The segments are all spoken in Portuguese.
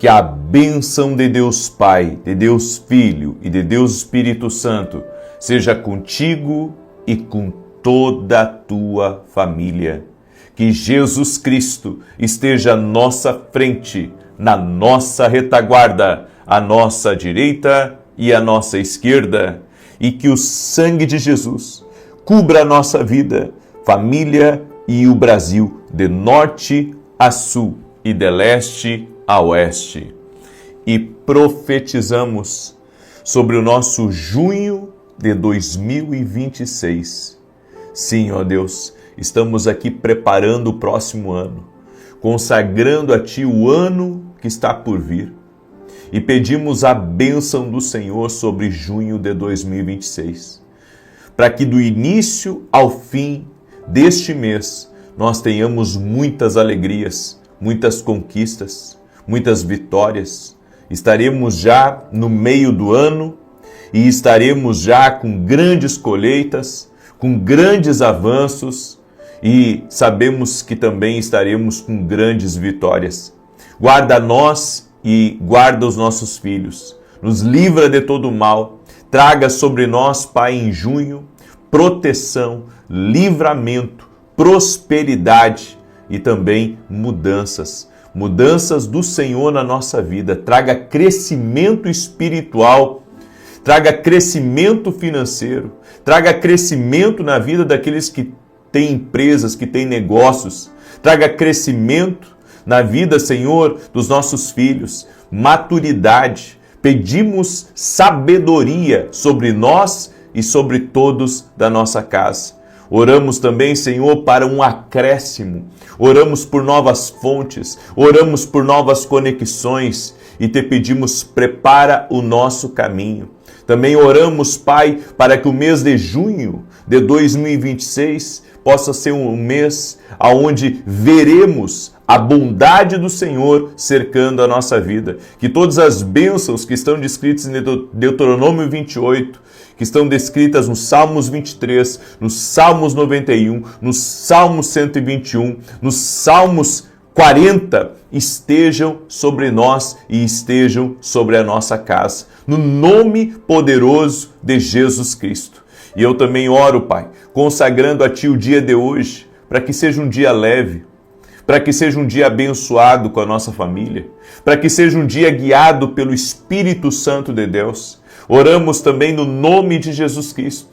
Que a bênção de Deus Pai, de Deus Filho e de Deus Espírito Santo seja contigo e com toda a tua família. Que Jesus Cristo esteja à nossa frente, na nossa retaguarda, à nossa direita e à nossa esquerda. E que o sangue de Jesus cubra a nossa vida, família e o Brasil, de norte a sul e de leste a oeste. E profetizamos sobre o nosso junho de 2026. Sim, ó Deus, estamos aqui preparando o próximo ano, consagrando a Ti o ano que está por vir. E pedimos a bênção do Senhor sobre junho de 2026, para que do início ao fim deste mês nós tenhamos muitas alegrias, muitas conquistas, muitas vitórias. Estaremos já no meio do ano e estaremos já com grandes colheitas, com grandes avanços e sabemos que também estaremos com grandes vitórias. Guarda nós e guarda os nossos filhos, nos livra de todo mal, traga sobre nós, Pai, em junho, proteção, livramento, prosperidade e também mudanças do Senhor na nossa vida. Traga crescimento espiritual, traga crescimento financeiro, traga crescimento na vida daqueles que têm empresas, que têm negócios, traga crescimento na vida, Senhor, dos nossos filhos, maturidade. Pedimos sabedoria sobre nós e sobre todos da nossa casa. Oramos também, Senhor, para um acréscimo. Oramos por novas fontes, oramos por novas conexões e te pedimos, prepara o nosso caminho. Também oramos, Pai, para que o mês de junho de 2026 possa ser um mês onde veremos a bondade do Senhor cercando a nossa vida. Que todas as bênçãos que estão descritas em Deuteronômio 28, que estão descritas nos Salmos 23, nos Salmos 91, nos Salmos 121, nos Salmos 40, estejam sobre nós e estejam sobre a nossa casa. No nome poderoso de Jesus Cristo. E eu também oro, Pai, consagrando a Ti o dia de hoje, para que seja um dia leve, para que seja um dia abençoado com a nossa família, para que seja um dia guiado pelo Espírito Santo de Deus. Oramos também no nome de Jesus Cristo,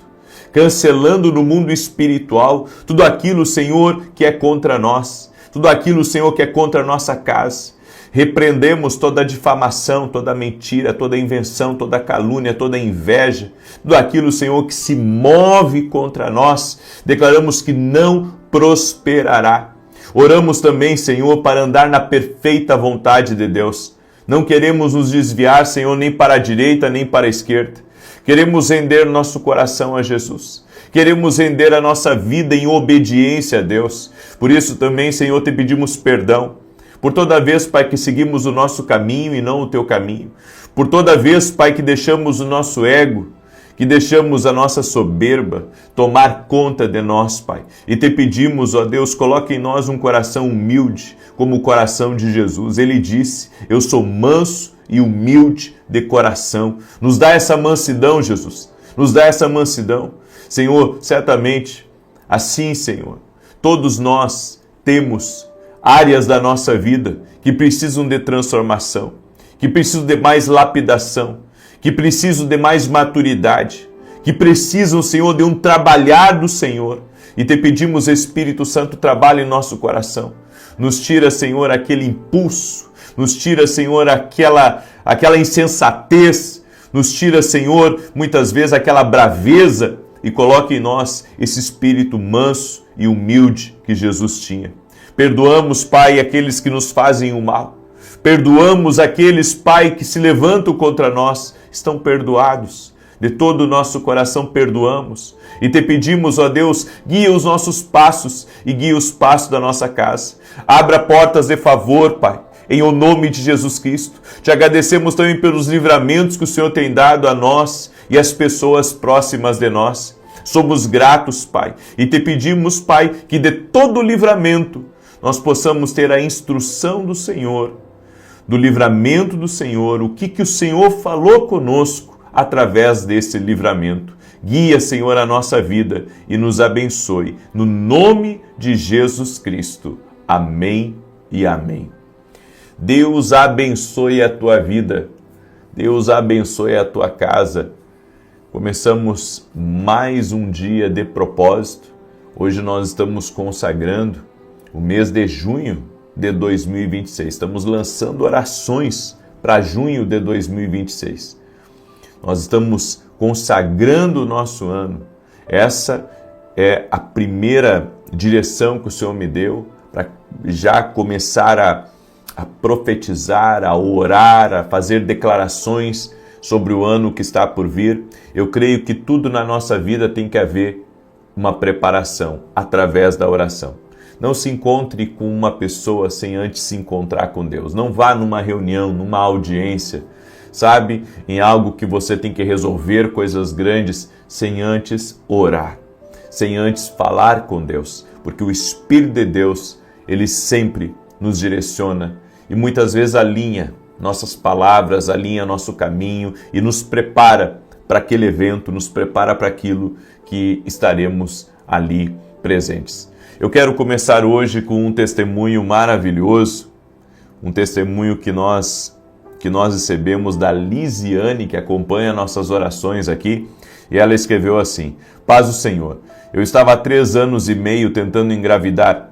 cancelando no mundo espiritual tudo aquilo, Senhor, que é contra nós, tudo aquilo, Senhor, que é contra a nossa casa. Repreendemos toda difamação, toda mentira, toda invenção, toda calúnia, toda inveja, tudo aquilo, Senhor, que se move contra nós, declaramos que não prosperará. Oramos também, Senhor, para andar na perfeita vontade de Deus. Não queremos nos desviar, Senhor, nem para a direita, nem para a esquerda. Queremos render nosso coração a Jesus. Queremos render a nossa vida em obediência a Deus. Por isso também, Senhor, te pedimos perdão. Por toda vez, Pai, que seguimos o nosso caminho e não o teu caminho. Por toda vez, Pai, que deixamos o nosso ego, que deixamos a nossa soberba tomar conta de nós, Pai. E te pedimos, ó Deus, coloque em nós um coração humilde, como o coração de Jesus. Ele disse, eu sou manso e humilde de coração. Nos dá essa mansidão, Jesus. Nos dá essa mansidão. Senhor, certamente, assim, Senhor, todos nós temos áreas da nossa vida que precisam de transformação, que precisam de mais lapidação, que precisam de mais maturidade, que precisam, Senhor, de um trabalhar do Senhor. E te pedimos, Espírito Santo, trabalhe em nosso coração. Nos tira, Senhor, aquele impulso, nos tira, Senhor, aquela insensatez, nos tira, Senhor, muitas vezes aquela braveza e coloque em nós esse espírito manso e humilde que Jesus tinha. Perdoamos, Pai, aqueles que nos fazem o mal. Perdoamos aqueles, Pai, que se levantam contra nós. Estão perdoados. De todo o nosso coração perdoamos. E te pedimos, ó Deus, guia os nossos passos e guia os passos da nossa casa. Abra portas de favor, Pai, em o nome de Jesus Cristo. Te agradecemos também pelos livramentos que o Senhor tem dado a nós e às pessoas próximas de nós. Somos gratos, Pai, e te pedimos, Pai, que de todo livramento nós possamos ter a instrução do Senhor, do livramento do Senhor, o que o Senhor falou conosco através desse livramento. Guia, Senhor, a nossa vida e nos abençoe. No nome de Jesus Cristo. Amém e amém. Deus abençoe a tua vida. Deus abençoe a tua casa. Começamos mais um dia de propósito. Hoje nós estamos consagrando o mês de junho de 2026. Estamos lançando orações para junho de 2026. Nós estamos consagrando o nosso ano. Essa é a primeira direção que o Senhor me deu para já começar a profetizar, a orar, a fazer declarações sobre o ano que está por vir. Eu creio que tudo na nossa vida tem que haver uma preparação através da oração. Não se encontre com uma pessoa sem antes se encontrar com Deus. Não vá numa reunião, numa audiência, sabe, em algo que você tem que resolver coisas grandes sem antes orar, sem antes falar com Deus, porque o Espírito de Deus, ele sempre nos direciona e muitas vezes alinha nossas palavras, alinha nosso caminho e nos prepara para aquele evento, nos prepara para aquilo que estaremos ali presentes. Eu quero começar hoje com um testemunho maravilhoso, um testemunho que nós recebemos da Lisiane, que acompanha nossas orações aqui, e ela escreveu assim: Paz do Senhor, eu estava há 3 anos e meio tentando engravidar.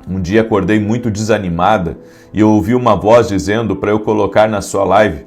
Um dia acordei muito desanimada e eu ouvi uma voz dizendo para eu colocar na sua live.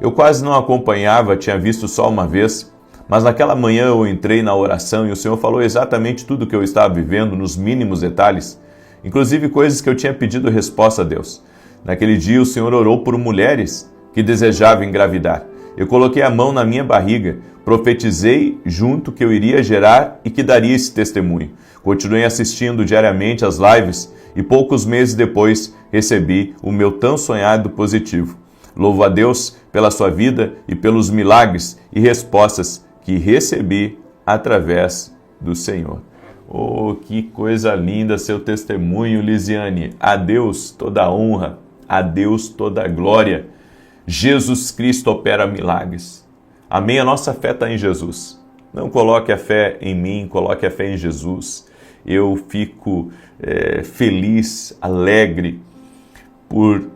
Eu quase não acompanhava, tinha visto só uma vez, mas naquela manhã eu entrei na oração e o Senhor falou exatamente tudo o que eu estava vivendo, nos mínimos detalhes, inclusive coisas que eu tinha pedido resposta a Deus. Naquele dia o Senhor orou por mulheres que desejavam engravidar. Eu coloquei a mão na minha barriga, profetizei junto que eu iria gerar e que daria esse testemunho. Continuei assistindo diariamente às lives e poucos meses depois recebi o meu tão sonhado positivo. Louvo a Deus pela sua vida e pelos milagres e respostas que recebi através do Senhor. Oh, que coisa linda seu testemunho, Lisiane. A Deus toda a honra, a Deus toda a glória. Jesus Cristo opera milagres. Amém? A nossa fé está em Jesus. Não coloque a fé em mim, coloque a fé em Jesus. Eu fico feliz, alegre por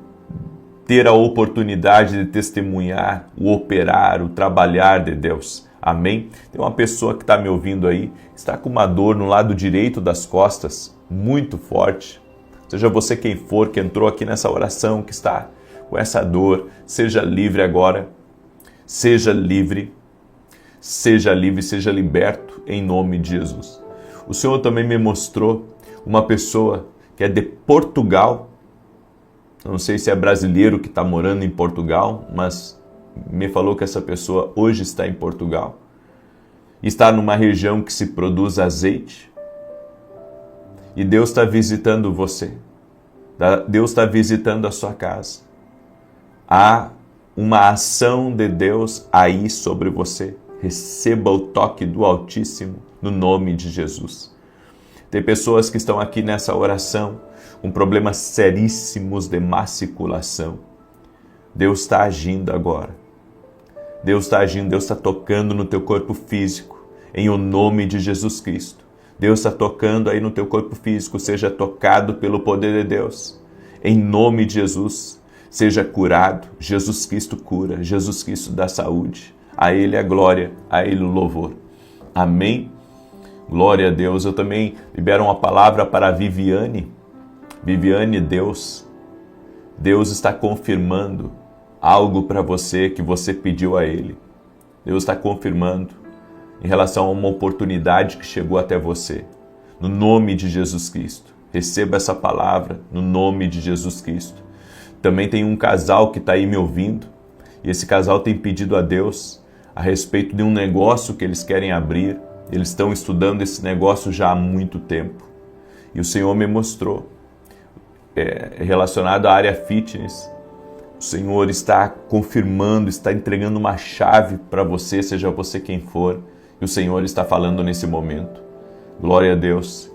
ter a oportunidade de testemunhar o operar, o trabalhar de Deus. Amém? Tem uma pessoa que está me ouvindo aí, está com uma dor no lado direito das costas, muito forte. Seja você quem for, que entrou aqui nessa oração, que está com essa dor, seja livre agora. Seja livre, seja liberto em nome de Jesus. O Senhor também me mostrou uma pessoa que é de Portugal. Não sei se é brasileiro que está morando em Portugal, mas me falou que essa pessoa hoje está em Portugal. Está numa região que se produz azeite. E Deus está visitando você. Deus está visitando a sua casa. Há uma ação de Deus aí sobre você. Receba o toque do Altíssimo no nome de Jesus. Tem pessoas que estão aqui nessa oração com problemas seríssimos de má circulação. Deus está agindo agora. Deus está agindo, Deus está tocando no teu corpo físico, em o nome de Jesus Cristo. Deus está tocando aí no teu corpo físico, seja tocado pelo poder de Deus. Em nome de Jesus, seja curado. Jesus Cristo cura, Jesus Cristo dá saúde. A Ele a glória, a Ele o louvor. Amém? Glória a Deus. Eu também libero uma palavra para a Viviane. Viviane, Deus está confirmando algo para você que você pediu a Ele. Deus está confirmando em relação a uma oportunidade que chegou até você. No nome de Jesus Cristo. Receba essa palavra no nome de Jesus Cristo. Também tem um casal que está aí me ouvindo. E esse casal tem pedido a Deus a respeito de um negócio que eles querem abrir. Eles estão estudando esse negócio já há muito tempo. E o Senhor me mostrou, relacionado à área fitness, o Senhor está confirmando, está entregando uma chave para você, seja você quem for, e o Senhor está falando nesse momento. Glória a Deus.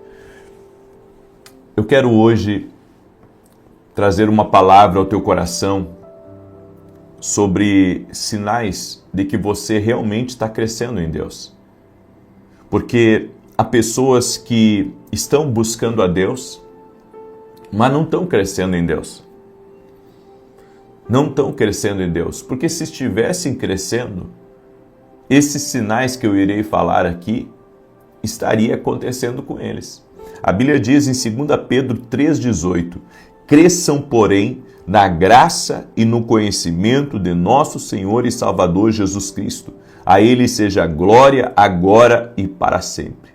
Eu quero hoje trazer uma palavra ao teu coração sobre sinais de que você realmente está crescendo em Deus. Porque há pessoas que estão buscando a Deus, mas não estão crescendo em Deus. Não estão crescendo em Deus, porque se estivessem crescendo, esses sinais que eu irei falar aqui estaria acontecendo com eles. A Bíblia diz em 2 Pedro 3,18: cresçam, porém, na graça e no conhecimento de nosso Senhor e Salvador Jesus Cristo. A Ele seja glória agora e para sempre.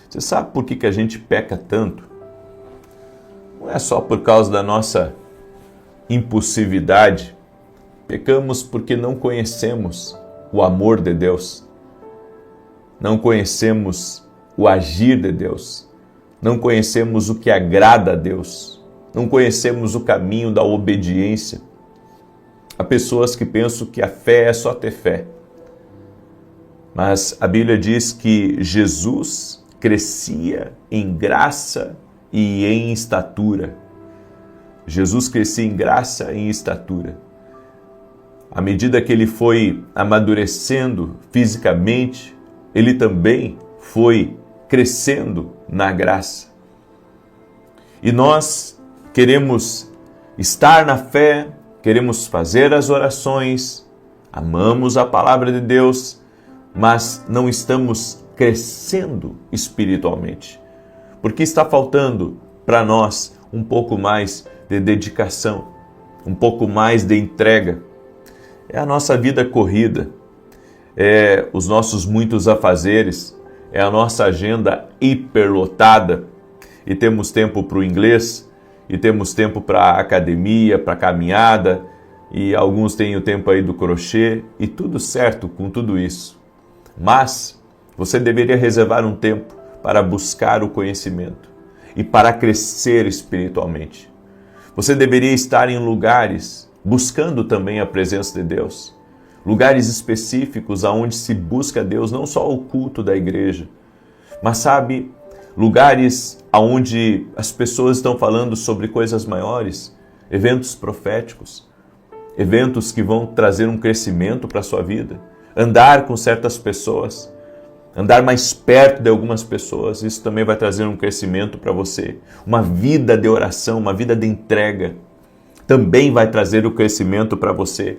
Você sabe por que a gente peca tanto? Não é só por causa da nossa impulsividade. Pecamos porque não conhecemos o amor de Deus. Não conhecemos o agir de Deus. Não conhecemos o que agrada a Deus. Não conhecemos o caminho da obediência. Há pessoas que pensam que a fé é só ter fé. Mas a Bíblia diz que Jesus crescia em graça e em estatura. Jesus crescia em graça e em estatura. À medida que ele foi amadurecendo fisicamente, ele também foi crescendo na graça. E nós queremos estar na fé, queremos fazer as orações, amamos a palavra de Deus, mas não estamos crescendo espiritualmente. Porque está faltando para nós um pouco mais de dedicação, um pouco mais de entrega. É a nossa vida corrida, é os nossos muitos afazeres, é a nossa agenda hiperlotada, e temos tempo para o inglês, e temos tempo para a academia, para a caminhada, e alguns têm o tempo aí do crochê, e tudo certo com tudo isso. Mas você deveria reservar um tempo para buscar o conhecimento e para crescer espiritualmente. Você deveria estar em lugares buscando também a presença de Deus. Lugares específicos aonde se busca Deus, não só o culto da igreja, mas sabe, lugares aonde as pessoas estão falando sobre coisas maiores, eventos proféticos, eventos que vão trazer um crescimento para a sua vida. Andar com certas pessoas, andar mais perto de algumas pessoas, isso também vai trazer um crescimento para você. Uma vida de oração, uma vida de entrega, também vai trazer o crescimento para você.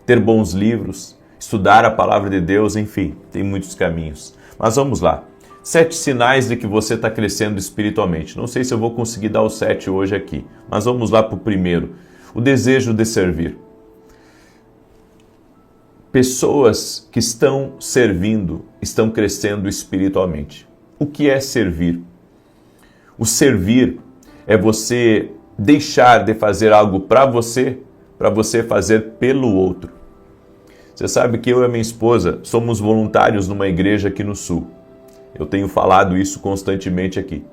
Ter bons livros, estudar a palavra de Deus, enfim, tem muitos caminhos. Mas vamos lá. 7 sinais de que você está crescendo espiritualmente. Não sei se eu vou conseguir dar os 7 hoje aqui, mas vamos lá para o primeiro. O desejo de servir. Pessoas que estão servindo, estão crescendo espiritualmente. O que é servir? O servir é você deixar de fazer algo para você fazer pelo outro. Você sabe que eu e a minha esposa somos voluntários numa igreja aqui no Sul. Eu tenho falado isso constantemente aqui.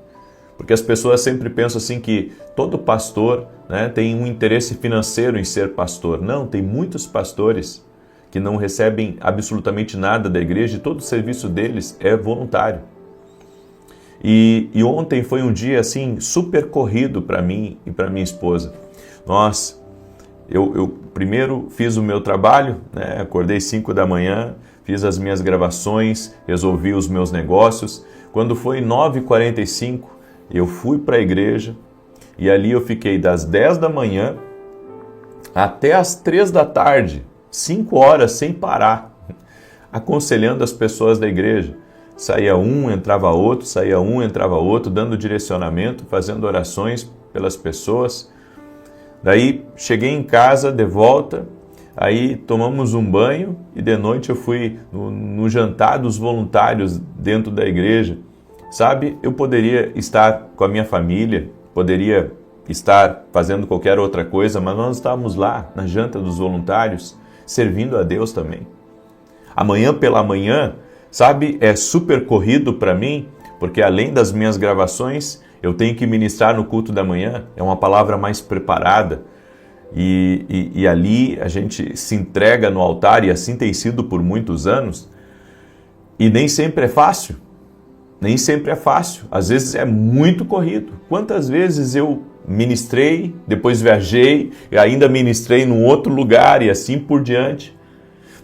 Porque as pessoas sempre pensam assim que todo pastor, né, tem um interesse financeiro em ser pastor. Não, tem muitos pastores que não recebem absolutamente nada da igreja e todo o serviço deles é voluntário. E ontem foi um dia assim super corrido para mim e para minha esposa. Eu primeiro fiz o meu trabalho, né? Acordei 5 da manhã, fiz as minhas gravações, resolvi os meus negócios. Quando foi 9h45, eu fui para a igreja e ali eu fiquei das 10 da manhã até as 3 da tarde, 5 horas sem parar, aconselhando as pessoas da igreja. Saía um, entrava outro, saía um, entrava outro, dando direcionamento, fazendo orações pelas pessoas. Daí cheguei em casa de volta, aí tomamos um banho e de noite eu fui no jantar dos voluntários dentro da igreja. Sabe, eu poderia estar com a minha família, poderia estar fazendo qualquer outra coisa, mas nós estávamos lá na janta dos voluntários, servindo a Deus também. Amanhã pela manhã, sabe, é super corrido para mim, porque além das minhas gravações, eu tenho que ministrar no culto da manhã, é uma palavra mais preparada, e ali a gente se entrega no altar, e assim tem sido por muitos anos, e nem sempre é fácil, às vezes é muito corrido. Quantas vezes eu ministrei, depois viajei, e ainda ministrei num outro lugar e assim por diante.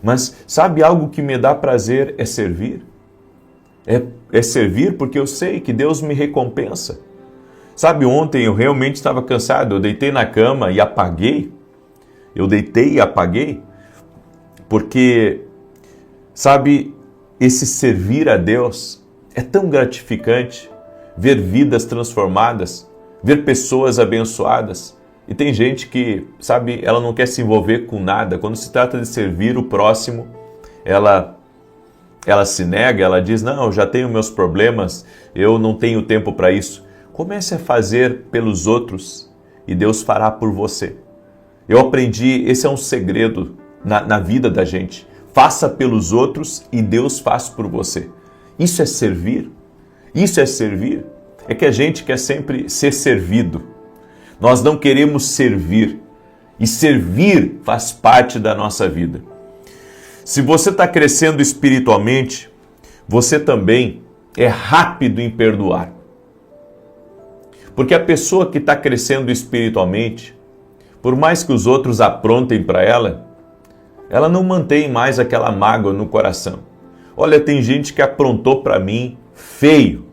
Mas sabe algo que me dá prazer é servir? É servir porque eu sei que Deus me recompensa. Sabe, ontem eu realmente estava cansado, eu deitei na cama e apaguei. Eu deitei e apaguei, porque, sabe, esse servir a Deus é tão gratificante, ver vidas transformadas, ver pessoas abençoadas. E tem gente que, sabe, ela não quer se envolver com nada. Quando se trata de servir o próximo, ela se nega, ela diz, não, eu já tenho meus problemas, eu não tenho tempo para isso. Comece a fazer pelos outros e Deus fará por você. Eu aprendi, esse é um segredo na vida da gente. Faça pelos outros e Deus faz por você. Isso é servir. Isso é servir. É que a gente quer sempre ser servido. Nós não queremos servir. E servir faz parte da nossa vida. Se você está crescendo espiritualmente, você também é rápido em perdoar. Porque a pessoa que está crescendo espiritualmente, por mais que os outros aprontem para ela, ela não mantém mais aquela mágoa no coração. Olha, tem gente que aprontou para mim feio,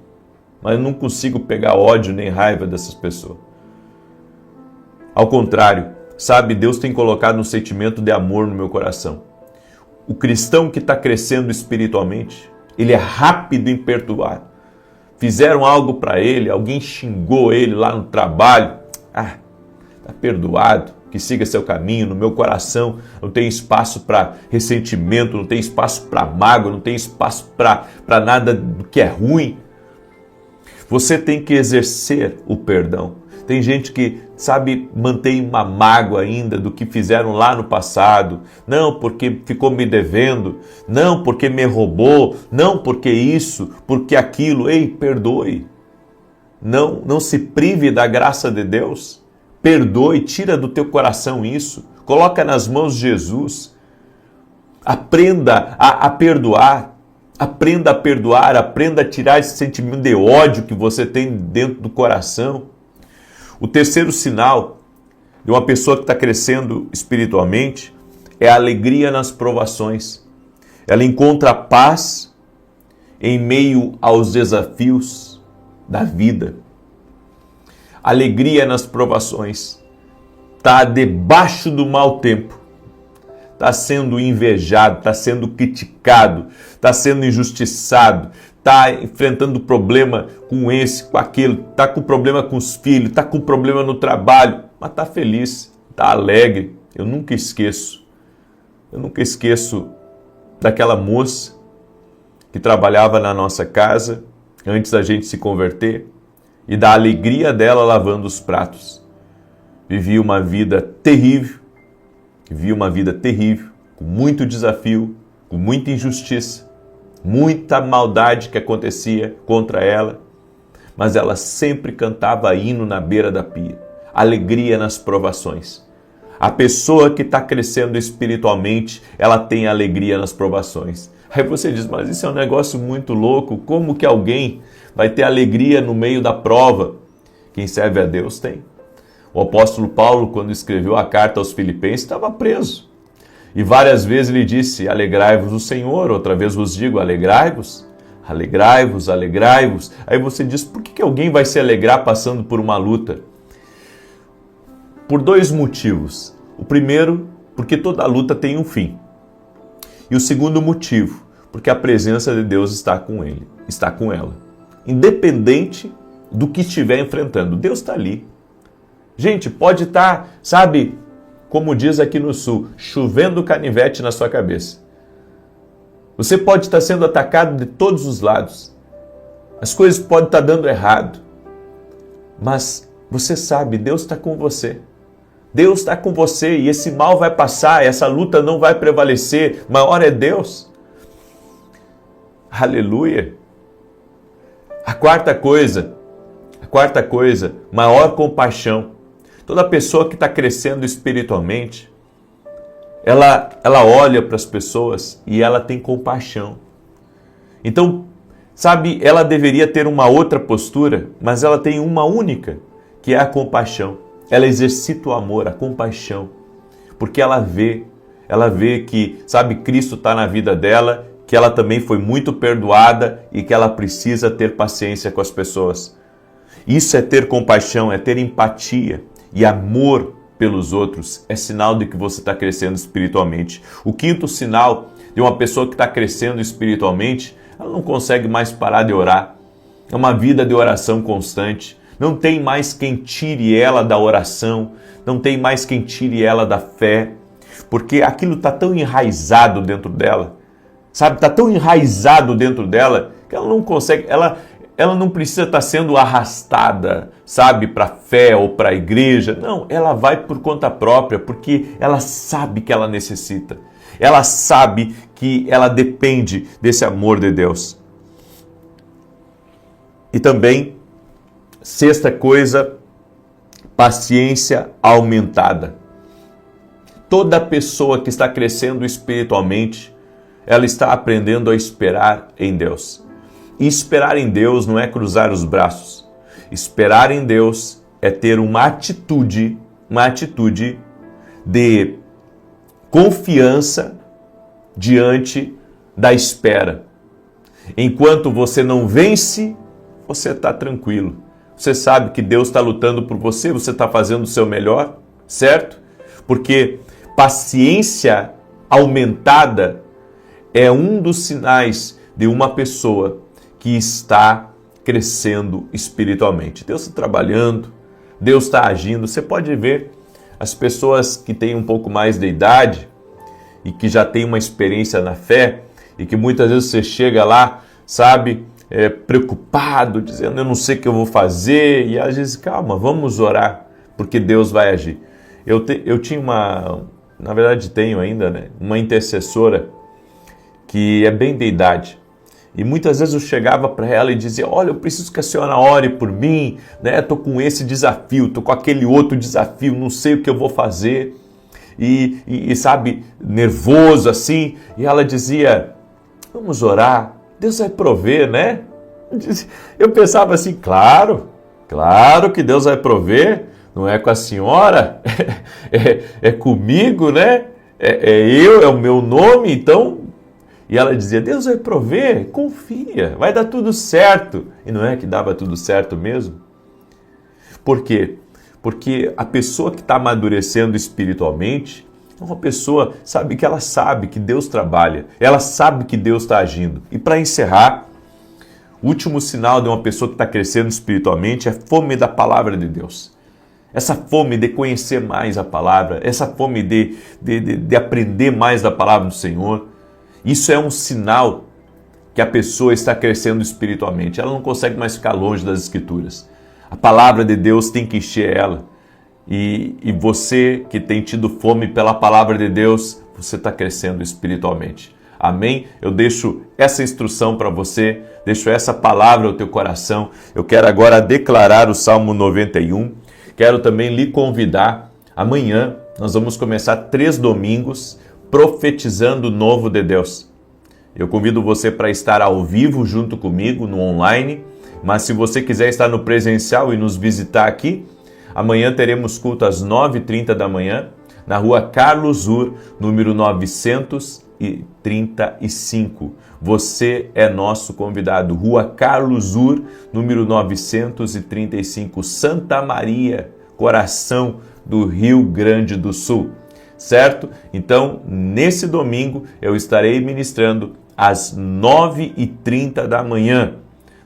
mas eu não consigo pegar ódio nem raiva dessas pessoas. Ao contrário, sabe, Deus tem colocado um sentimento de amor no meu coração. O cristão que está crescendo espiritualmente, ele é rápido em perdoar. Fizeram algo para ele, alguém xingou ele lá no trabalho. Está perdoado, que siga seu caminho. No meu coração não tem espaço para ressentimento, não tem espaço para mágoa, não tem espaço para nada do que é ruim. Você tem que exercer o perdão. Tem gente que, sabe, mantém uma mágoa ainda do que fizeram lá no passado. Não, porque ficou me devendo. Não, porque me roubou. Não, porque isso, porque aquilo. Ei, perdoe. Não se prive da graça de Deus. Perdoe, tira do teu coração isso. Coloca nas mãos de Jesus. Aprenda a perdoar. Aprenda a perdoar. Aprenda a tirar esse sentimento de ódio que você tem dentro do coração. O terceiro sinal de uma pessoa que está crescendo espiritualmente é a alegria nas provações. Ela encontra paz em meio aos desafios da vida. Alegria nas provações. Está debaixo do mau tempo. Está sendo invejado, está sendo criticado, está sendo injustiçado, está enfrentando problema com esse, com aquele, está com problema com os filhos, está com problema no trabalho, mas está feliz, está alegre. Eu nunca esqueço daquela moça que trabalhava na nossa casa antes da gente se converter e da alegria dela lavando os pratos. Vivia uma vida terrível, com muito desafio, com muita injustiça, muita maldade que acontecia contra ela, mas ela sempre cantava hino na beira da pia. Alegria nas provações. A pessoa que está crescendo espiritualmente, ela tem alegria nas provações. Aí você diz, mas isso é um negócio muito louco, como que alguém vai ter alegria no meio da prova? Quem serve a Deus tem. O apóstolo Paulo, quando escreveu a carta aos Filipenses, estava preso. E várias vezes ele disse, alegrai-vos o Senhor, outra vez vos digo, alegrai-vos, alegrai-vos, alegrai-vos. Aí você diz, por que alguém vai se alegrar passando por uma luta? Por dois motivos. O primeiro, porque toda luta tem um fim. E o segundo motivo, porque a presença de Deus está com ele, está com ela. Independente do que estiver enfrentando, Deus está ali. Gente, pode estar, sabe, como diz aqui no sul, chovendo canivete na sua cabeça. Você pode estar sendo atacado de todos os lados. As coisas podem estar dando errado. Mas você sabe, Deus está com você. Deus está com você e esse mal vai passar, essa luta não vai prevalecer. Maior é Deus. Aleluia. A quarta coisa, maior compaixão. Toda pessoa que está crescendo espiritualmente, ela olha para as pessoas e ela tem compaixão. Então, sabe, ela deveria ter uma outra postura, mas ela tem uma única, que é a compaixão. Ela exercita o amor, a compaixão, porque ela vê que, sabe, Cristo está na vida dela, que ela também foi muito perdoada e que ela precisa ter paciência com as pessoas. Isso é ter compaixão, é ter empatia e amor pelos outros, é sinal de que você está crescendo espiritualmente. O quinto sinal de uma pessoa que está crescendo espiritualmente, ela não consegue mais parar de orar. É uma vida de oração constante. Não tem mais quem tire ela da oração, não tem mais quem tire ela da fé, porque aquilo está tão enraizado dentro dela, sabe? Está tão enraizado dentro dela que ela não consegue, ela não precisa estar sendo arrastada, sabe, para a fé ou para a igreja. Não, ela vai por conta própria, porque ela sabe que ela necessita. Ela sabe que ela depende desse amor de Deus. E também, sexta coisa, paciência aumentada. Toda pessoa que está crescendo espiritualmente, ela está aprendendo a esperar em Deus. E esperar em Deus não é cruzar os braços. Esperar em Deus é ter uma atitude de confiança diante da espera. Enquanto você não vence, você está tranquilo. Você sabe que Deus está lutando por você, você está fazendo o seu melhor, certo? Porque paciência aumentada é um dos sinais de uma pessoa que está crescendo espiritualmente. Deus está trabalhando, Deus está agindo. Você pode ver as pessoas que têm um pouco mais de idade e que já têm uma experiência na fé e que muitas vezes você chega lá, sabe, preocupado, dizendo, eu não sei o que eu vou fazer, e às vezes, calma, vamos orar, porque Deus vai agir. Eu tinha na verdade tenho ainda, né, uma intercessora que é bem de idade, e muitas vezes eu chegava para ela e dizia, olha, eu preciso que a senhora ore por mim, né, estou com esse desafio, estou com aquele outro desafio, não sei o que eu vou fazer, e sabe, nervoso assim, e ela dizia, vamos orar, Deus vai prover, né? Eu pensava assim, claro que Deus vai prover, não é com a senhora, é comigo, né? É o meu nome, então... E ela dizia, Deus vai prover, confia, vai dar tudo certo. E não é que dava tudo certo mesmo? Por quê? Porque a pessoa que está amadurecendo espiritualmente é uma pessoa, sabe, que ela sabe que Deus trabalha, ela sabe que Deus está agindo. E para encerrar, o último sinal de uma pessoa que está crescendo espiritualmente é a fome da palavra de Deus. Essa fome de conhecer mais a palavra, essa fome de aprender mais da palavra do Senhor. Isso é um sinal que a pessoa está crescendo espiritualmente. Ela não consegue mais ficar longe das Escrituras. A palavra de Deus tem que encher ela. E você que tem tido fome pela palavra de Deus, você está crescendo espiritualmente. Amém? Eu deixo essa instrução para você, deixo essa palavra ao teu coração. Eu quero agora declarar o Salmo 91. Quero também lhe convidar. Amanhã nós vamos começar 3 domingos profetizando o novo de Deus. Eu convido você para estar ao vivo junto comigo no online, mas se você quiser estar no presencial e nos visitar aqui, amanhã teremos culto às 9h30 da manhã, na rua Carlos Ur, número 935. Você é nosso convidado. Rua Carlos Ur, número 935, Santa Maria, coração do Rio Grande do Sul. Certo? Então, nesse domingo, eu estarei ministrando às 9h30 da manhã,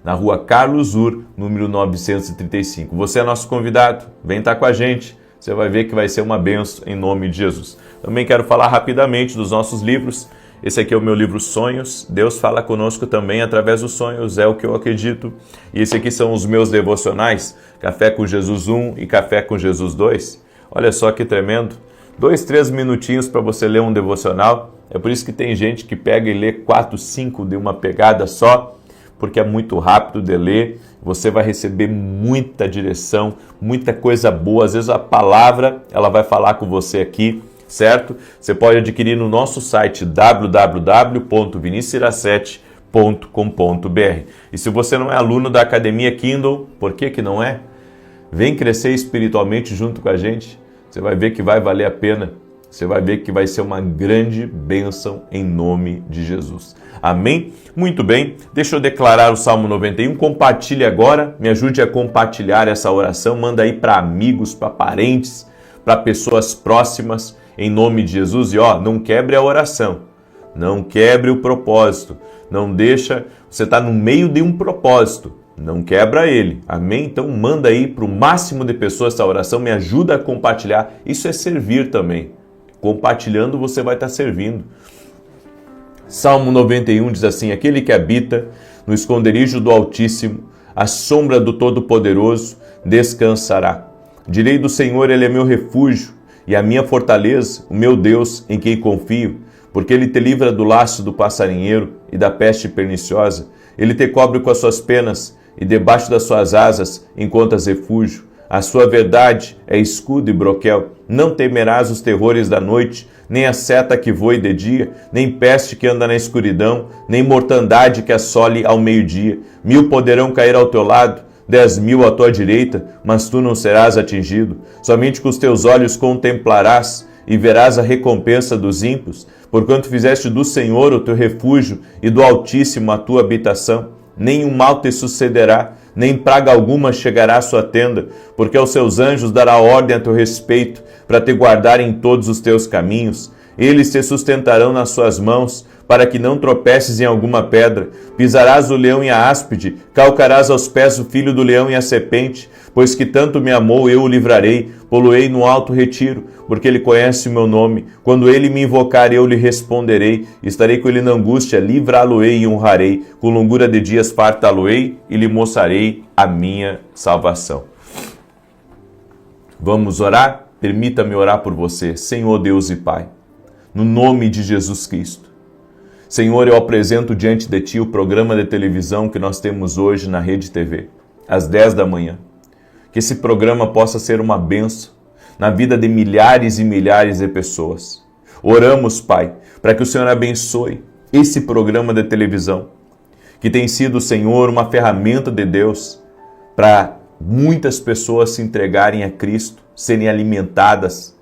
na rua Carlos Ur, número 935. Você é nosso convidado, vem estar com a gente, você vai ver que vai ser uma bênção em nome de Jesus. Também quero falar rapidamente dos nossos livros. Esse aqui é o meu livro Sonhos, Deus fala conosco também através dos sonhos, é o que eu acredito. E esse aqui são os meus devocionais, Café com Jesus 1 e Café com Jesus 2. Olha só que tremendo. 2, 3 minutinhos para você ler um devocional. É por isso que tem gente que pega e lê 4, 5 de uma pegada só, porque é muito rápido de ler. Você vai receber muita direção, muita coisa boa. Às vezes a palavra ela vai falar com você aqui, certo? Você pode adquirir no nosso site www.vinicius7.com.br. E se você não é aluno da Academia Kindle, por que não é? Vem crescer espiritualmente junto com a gente. Você vai ver que vai valer a pena. Você vai ver que vai ser uma grande bênção em nome de Jesus. Amém? Muito bem, deixa eu declarar o Salmo 91. Compartilhe agora, me ajude a compartilhar essa oração. Manda aí para amigos, para parentes, para pessoas próximas, em nome de Jesus. E não quebre a oração, não quebre o propósito. Não deixa, você está no meio de um propósito. Não quebra ele, amém? Então manda aí para o máximo de pessoas essa oração, me ajuda a compartilhar. Isso é servir também. Compartilhando você vai estar servindo. Salmo 91 diz assim: aquele que habita no esconderijo do Altíssimo, à sombra do Todo-Poderoso, descansará. Direi do Senhor, ele é meu refúgio e a minha fortaleza, o meu Deus em quem confio, porque ele te livra do laço do passarinheiro e da peste perniciosa. Ele te cobre com as suas penas e debaixo das suas asas encontras refúgio. A sua verdade é escudo e broquel. Não temerás os terrores da noite, nem a seta que voe de dia, nem peste que anda na escuridão, nem mortandade que assole ao meio-dia. 1000 poderão cair ao teu lado, 10.000 à tua direita, mas tu não serás atingido. Somente com os teus olhos contemplarás e verás a recompensa dos ímpios, porquanto fizeste do Senhor o teu refúgio e do Altíssimo a tua habitação. Nenhum mal te sucederá, nem praga alguma chegará à sua tenda, porque aos seus anjos dará ordem a teu respeito, para te guardar em todos os teus caminhos. Eles te sustentarão nas suas mãos, para que não tropeces em alguma pedra. Pisarás o leão e a áspide, calcarás aos pés o filho do leão e a serpente, pois que tanto me amou, eu o livrarei, poloei no alto retiro, porque ele conhece o meu nome. Quando ele me invocar, eu lhe responderei, estarei com ele na angústia, livrá-lo-ei e honrarei, com longura de dias fartá-lo-ei e lhe mostrarei a minha salvação. Vamos orar? Permita-me orar por você, Senhor Deus e Pai, no nome de Jesus Cristo. Senhor, eu apresento diante de Ti o programa de televisão que nós temos hoje na Rede TV, às 10 da manhã. Que esse programa possa ser uma bênção na vida de milhares e milhares de pessoas. Oramos, Pai, para que o Senhor abençoe esse programa de televisão, que tem sido, Senhor, uma ferramenta de Deus para muitas pessoas se entregarem a Cristo, serem alimentadas,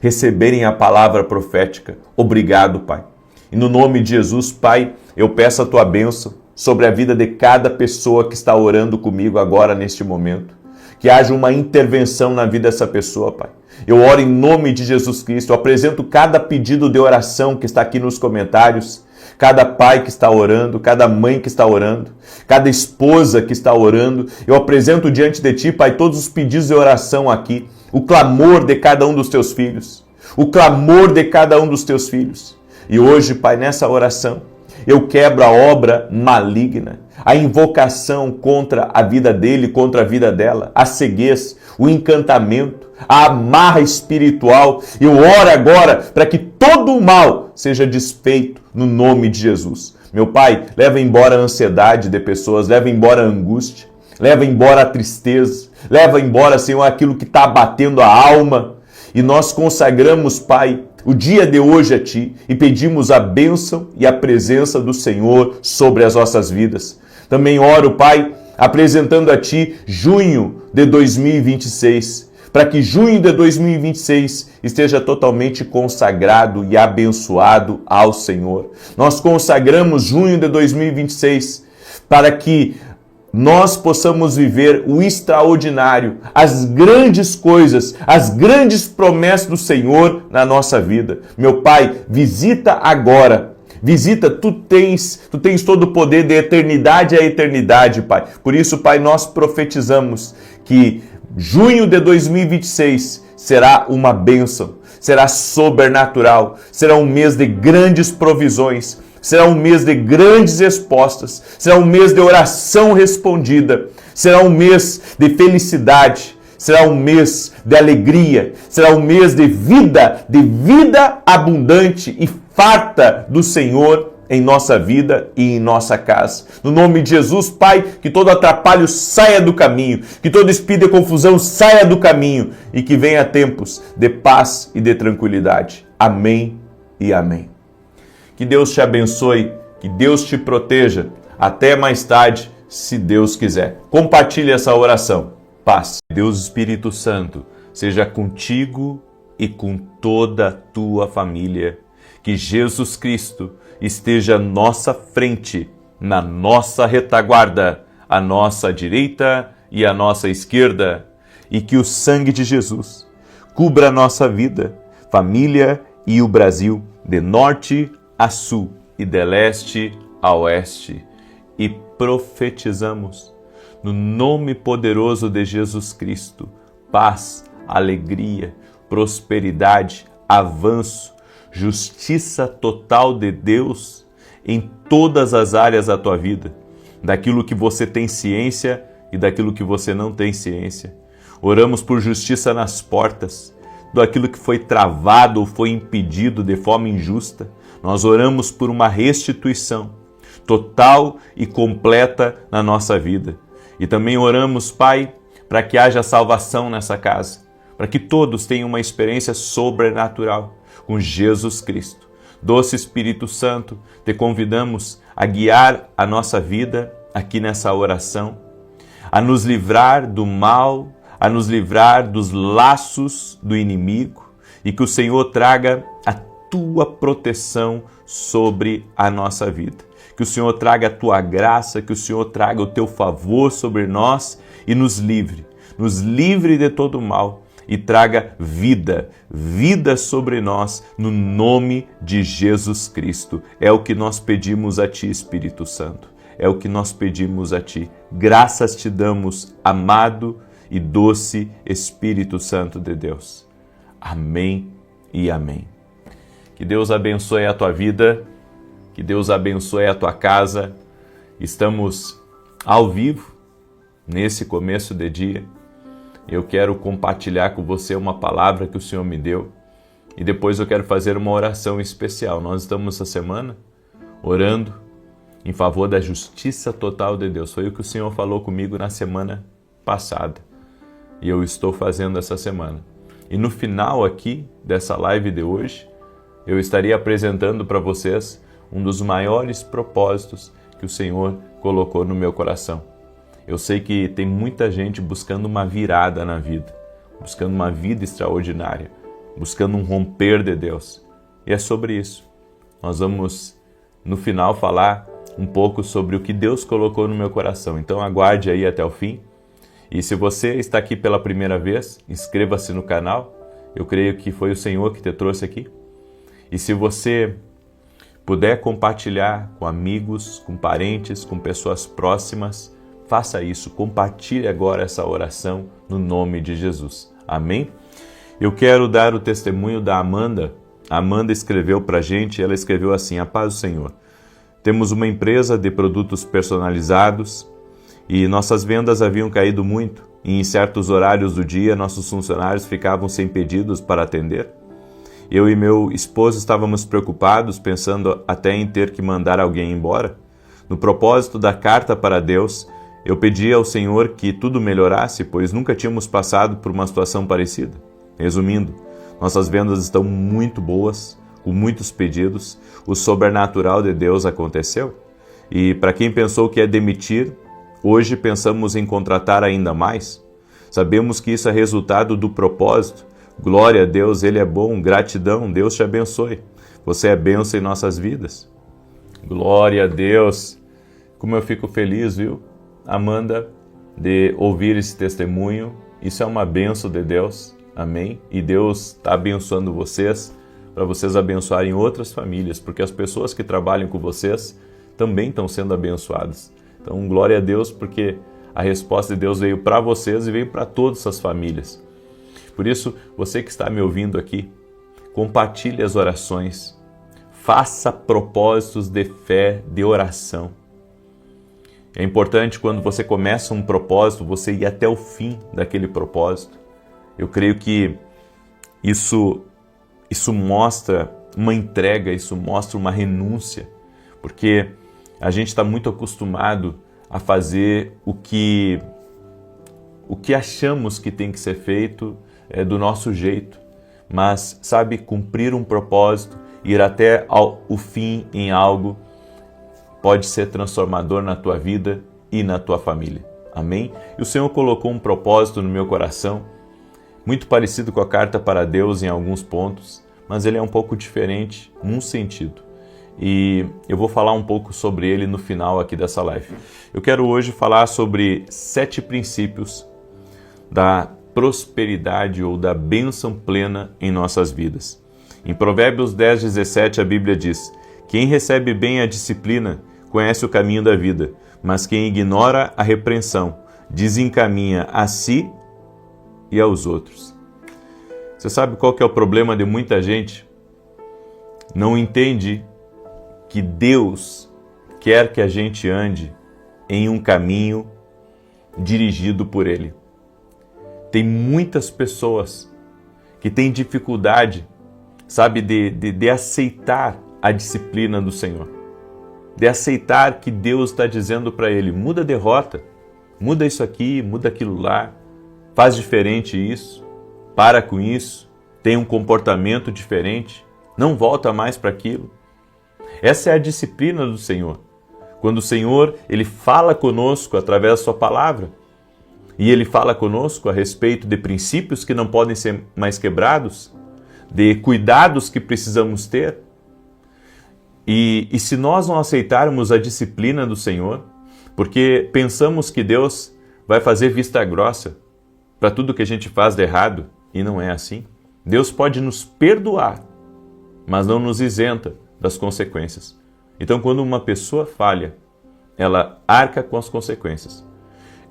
receberem a palavra profética. Obrigado, Pai. E no nome de Jesus, Pai, eu peço a Tua bênção sobre a vida de cada pessoa que está orando comigo agora neste momento. Que haja uma intervenção na vida dessa pessoa, Pai. Eu oro em nome de Jesus Cristo, eu apresento cada pedido de oração que está aqui nos comentários, cada pai que está orando, cada mãe que está orando, cada esposa que está orando. Eu apresento diante de Ti, Pai, todos os pedidos de oração aqui, o clamor de cada um dos Teus filhos, o clamor de cada um dos Teus filhos. E hoje, Pai, nessa oração, eu quebro a obra maligna, a invocação contra a vida dele, contra a vida dela, a ceguez, o encantamento, a amarra espiritual. Eu oro agora para que todo o mal seja desfeito no nome de Jesus. Meu Pai, leva embora a ansiedade de pessoas, leva embora a angústia, leva embora a tristeza, leva embora, Senhor, aquilo que está abatendo a alma. E nós consagramos, Pai, o dia de hoje a Ti e pedimos a bênção e a presença do Senhor sobre as nossas vidas. Também oro, Pai, apresentando a Ti junho de 2026, para que junho de 2026 esteja totalmente consagrado e abençoado ao Senhor. Nós consagramos junho de 2026 para que nós possamos viver o extraordinário, as grandes coisas, as grandes promessas do Senhor na nossa vida. Meu Pai, visita agora. Visita, tu tens todo o poder de eternidade a eternidade, Pai. Por isso, Pai, nós profetizamos que junho de 2026 será uma bênção, será sobrenatural, será um mês de grandes provisões, será um mês de grandes respostas, será um mês de oração respondida, será um mês de felicidade, será um mês de alegria, será um mês de vida abundante e farta do Senhor em nossa vida e em nossa casa. No nome de Jesus, Pai, que todo atrapalho saia do caminho, que todo espírito de confusão saia do caminho e que venha tempos de paz e de tranquilidade. Amém e amém. Que Deus te abençoe, que Deus te proteja. Até mais tarde, se Deus quiser. Compartilhe essa oração. Paz. Deus Espírito Santo seja contigo e com toda a tua família. Que Jesus Cristo esteja à nossa frente, na nossa retaguarda, à nossa direita e à nossa esquerda. E que o sangue de Jesus cubra a nossa vida, família e o Brasil, de norte a sul e de leste a oeste. E profetizamos, no nome poderoso de Jesus Cristo, paz, alegria, prosperidade, avanço, justiça total de Deus em todas as áreas da tua vida, daquilo que você tem ciência e daquilo que você não tem ciência. Oramos por justiça nas portas, daquilo que foi travado ou foi impedido de forma injusta. Nós oramos por uma restituição total e completa na nossa vida. E também oramos, Pai, para que haja salvação nessa casa, para que todos tenham uma experiência sobrenatural com Jesus Cristo. Doce Espírito Santo, te convidamos a guiar a nossa vida aqui nessa oração, a nos livrar do mal, a nos livrar dos laços do inimigo e que o Senhor traga a tua proteção sobre a nossa vida. Que o Senhor traga a tua graça, que o Senhor traga o teu favor sobre nós e nos livre de todo o mal e traga vida sobre nós no nome de Jesus Cristo. É o que nós pedimos a ti, Espírito Santo. É o que nós pedimos a ti. Graças te damos, amado e doce Espírito Santo de Deus. Amém e amém. Que Deus abençoe a tua vida, que Deus abençoe a tua casa. Estamos ao vivo nesse começo de dia. Eu quero compartilhar com você uma palavra que o Senhor me deu e depois eu quero fazer uma oração especial. Nós estamos essa semana orando em favor da justiça total de Deus. Foi o que o Senhor falou comigo na semana passada e eu estou fazendo essa semana. E no final aqui dessa live de hoje, eu estaria apresentando para vocês um dos maiores propósitos que o Senhor colocou no meu coração. Eu sei que tem muita gente buscando uma virada na vida, buscando uma vida extraordinária, buscando um romper de Deus. E é sobre isso. Nós vamos, no final, falar um pouco sobre o que Deus colocou no meu coração. Então aguarde aí até o fim. E se você está aqui pela primeira vez, inscreva-se no canal. Eu creio que foi o Senhor que te trouxe aqui. E se você puder compartilhar com amigos, com parentes, com pessoas próximas, faça isso. Compartilhe agora essa oração no nome de Jesus. Amém? Eu quero dar o testemunho da Amanda. A Amanda escreveu para a gente, ela escreveu assim: a paz do Senhor. Temos uma empresa de produtos personalizados e nossas vendas haviam caído muito. E em certos horários do dia, nossos funcionários ficavam sem pedidos para atender. Eu e meu esposo estávamos preocupados, pensando até em ter que mandar alguém embora. No propósito da carta para Deus, eu pedi ao Senhor que tudo melhorasse, pois nunca tínhamos passado por uma situação parecida. Resumindo, nossas vendas estão muito boas, com muitos pedidos, o sobrenatural de Deus aconteceu. E para quem pensou que é demitir, hoje pensamos em contratar ainda mais. Sabemos que isso é resultado do propósito. Glória a Deus, Ele é bom, gratidão, Deus te abençoe. Você é bênção em nossas vidas. Glória a Deus. Como eu fico feliz, viu, Amanda, de ouvir esse testemunho. Isso é uma bênção de Deus, amém? E Deus está abençoando vocês, para vocês abençoarem outras famílias, porque as pessoas que trabalham com vocês também estão sendo abençoadas. Então, glória a Deus, porque a resposta de Deus veio para vocês e veio para todas as famílias. Por isso, você que está me ouvindo aqui, compartilhe as orações, faça propósitos de fé, de oração. É importante quando você começa um propósito, você ir até o fim daquele propósito. Eu creio que isso mostra uma entrega, isso mostra uma renúncia, porque a gente está muito acostumado a fazer o que achamos que tem que ser feito do nosso jeito. Mas, sabe, cumprir um propósito, ir até o fim em algo, pode ser transformador na tua vida e na tua família. Amém? E o Senhor colocou um propósito no meu coração, muito parecido com a carta para Deus em alguns pontos, mas ele é um pouco diferente num sentido. E eu vou falar um pouco sobre ele no final aqui dessa live. Eu quero hoje falar sobre 7 princípios da prosperidade ou da bênção plena em nossas vidas. Em Provérbios 10:17 a Bíblia diz: quem recebe bem a disciplina conhece o caminho da vida, mas quem ignora a repreensão desencaminha a si e aos outros. Você sabe qual que é o problema de muita gente? Não entende que Deus quer que a gente ande em um caminho dirigido por Ele. Tem muitas pessoas que têm dificuldade, sabe, de aceitar a disciplina do Senhor. De aceitar que Deus está dizendo para ele: muda a derrota, muda isso aqui, muda aquilo lá, faz diferente isso, para com isso, tem um comportamento diferente, não volta mais para aquilo. Essa é a disciplina do Senhor. Quando o Senhor, Ele fala conosco através da sua palavra, e Ele fala conosco a respeito de princípios que não podem ser mais quebrados, de cuidados que precisamos ter. E se nós não aceitarmos a disciplina do Senhor, porque pensamos que Deus vai fazer vista grossa para tudo que a gente faz de errado, e não é assim. Deus pode nos perdoar, mas não nos isenta das consequências. Então, quando uma pessoa falha, ela arca com as consequências.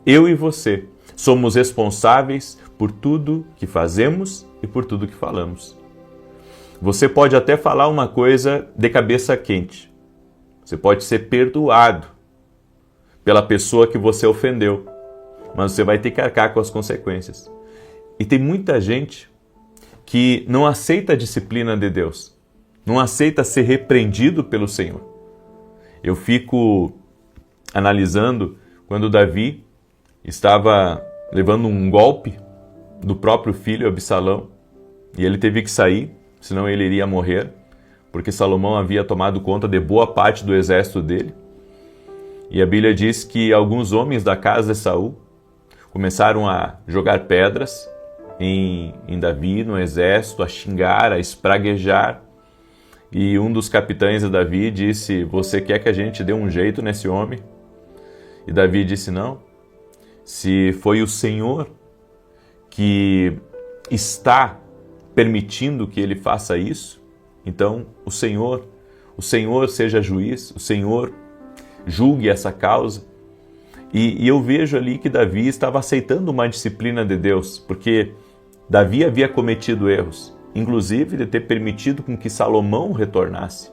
Eu e você somos responsáveis por tudo que fazemos e por tudo que falamos. Você pode até falar uma coisa de cabeça quente. Você pode ser perdoado pela pessoa que você ofendeu, mas você vai ter que arcar com as consequências. E tem muita gente que não aceita a disciplina de Deus, não aceita ser repreendido pelo Senhor. Eu fico analisando quando Davi estava levando um golpe do próprio filho Absalão, e ele teve que sair, senão ele iria morrer, porque Salomão havia tomado conta de boa parte do exército dele. E a Bíblia diz que alguns homens da casa de Saul começaram a jogar pedras em Davi, no exército, a xingar, a espraguejar. E um dos capitães de Davi disse: você quer que a gente dê um jeito nesse homem? E Davi disse: não, se foi o Senhor que está permitindo que ele faça isso, então o Senhor seja juiz, o Senhor julgue essa causa. E eu vejo ali que Davi estava aceitando uma disciplina de Deus, porque Davi havia cometido erros, inclusive de ter permitido com que Salomão retornasse.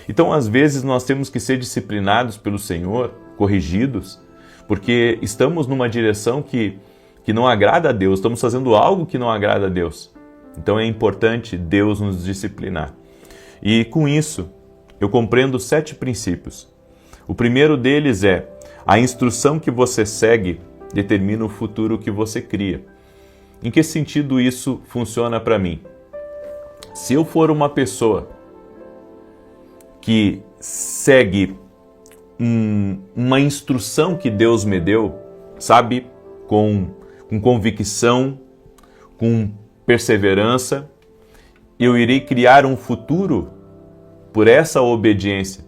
Então, às vezes, nós temos que ser disciplinados pelo Senhor, corrigidos, porque estamos numa direção que não agrada a Deus, estamos fazendo algo que não agrada a Deus. Então é importante Deus nos disciplinar. E com isso, eu compreendo 7 princípios. O primeiro deles é: a instrução que você segue determina o futuro que você cria. Em que sentido isso funciona para mim? Se eu for uma pessoa que segue uma instrução que Deus me deu, sabe, com convicção, com perseverança, eu irei criar um futuro por essa obediência.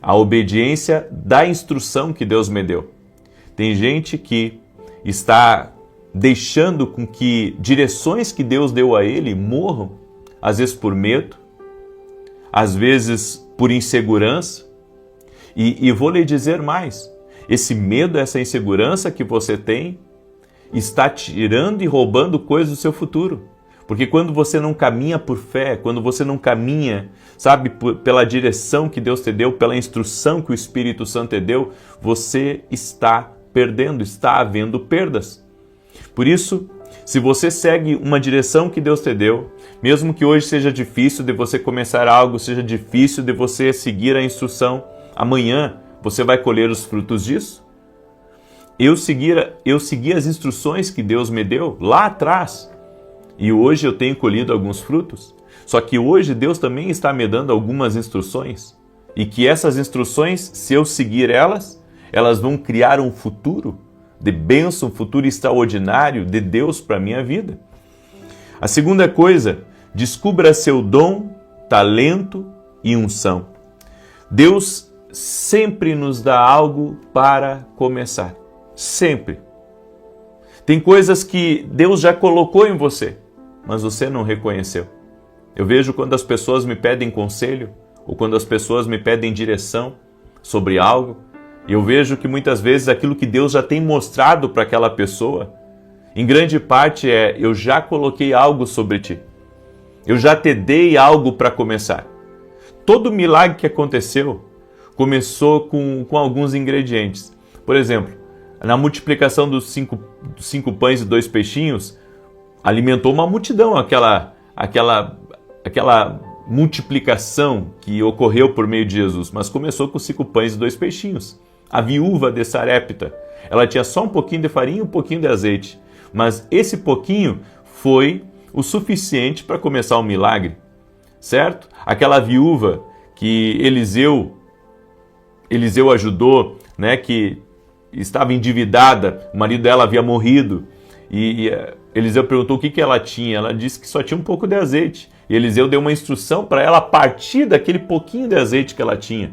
A obediência da instrução que Deus me deu. Tem gente que está deixando com que direções que Deus deu a ele morram, às vezes por medo, às vezes por insegurança. E vou lhe dizer mais, esse medo, essa insegurança que você tem, está tirando e roubando coisas do seu futuro. Porque quando você não caminha por fé, quando você não caminha, sabe, pela direção que Deus te deu, pela instrução que o Espírito Santo te deu, você está perdendo, está havendo perdas. Por isso, se você segue uma direção que Deus te deu, mesmo que hoje seja difícil de você começar algo, seja difícil de você seguir a instrução, amanhã você vai colher os frutos disso. Eu segui as instruções que Deus me deu lá atrás e hoje eu tenho colhido alguns frutos. Só que hoje Deus também está me dando algumas instruções e que essas instruções, se eu seguir elas vão criar um futuro de bênção, um futuro extraordinário de Deus para a minha vida. A segunda coisa, descubra seu dom, talento e unção. Deus sempre nos dá algo para começar. Sempre. Tem coisas que Deus já colocou em você, mas você não reconheceu. Eu vejo quando as pessoas me pedem conselho, ou quando as pessoas me pedem direção sobre algo, e eu vejo que muitas vezes aquilo que Deus já tem mostrado para aquela pessoa, em grande parte eu já coloquei algo sobre ti. Eu já te dei algo para começar. Todo milagre que aconteceu começou com alguns ingredientes. Por exemplo, na multiplicação dos cinco pães e 2 peixinhos, alimentou uma multidão, aquela multiplicação que ocorreu por meio de Jesus, mas começou com 5 pães e 2 peixinhos. A viúva de Sarepta, ela tinha só um pouquinho de farinha e um pouquinho de azeite, mas esse pouquinho foi o suficiente para começar o milagre, certo? Aquela viúva que Eliseu ajudou, né, que estava endividada, o marido dela havia morrido, e Eliseu perguntou o que ela tinha, ela disse que só tinha um pouco de azeite, e Eliseu deu uma instrução para ela a partir daquele pouquinho de azeite que ela tinha.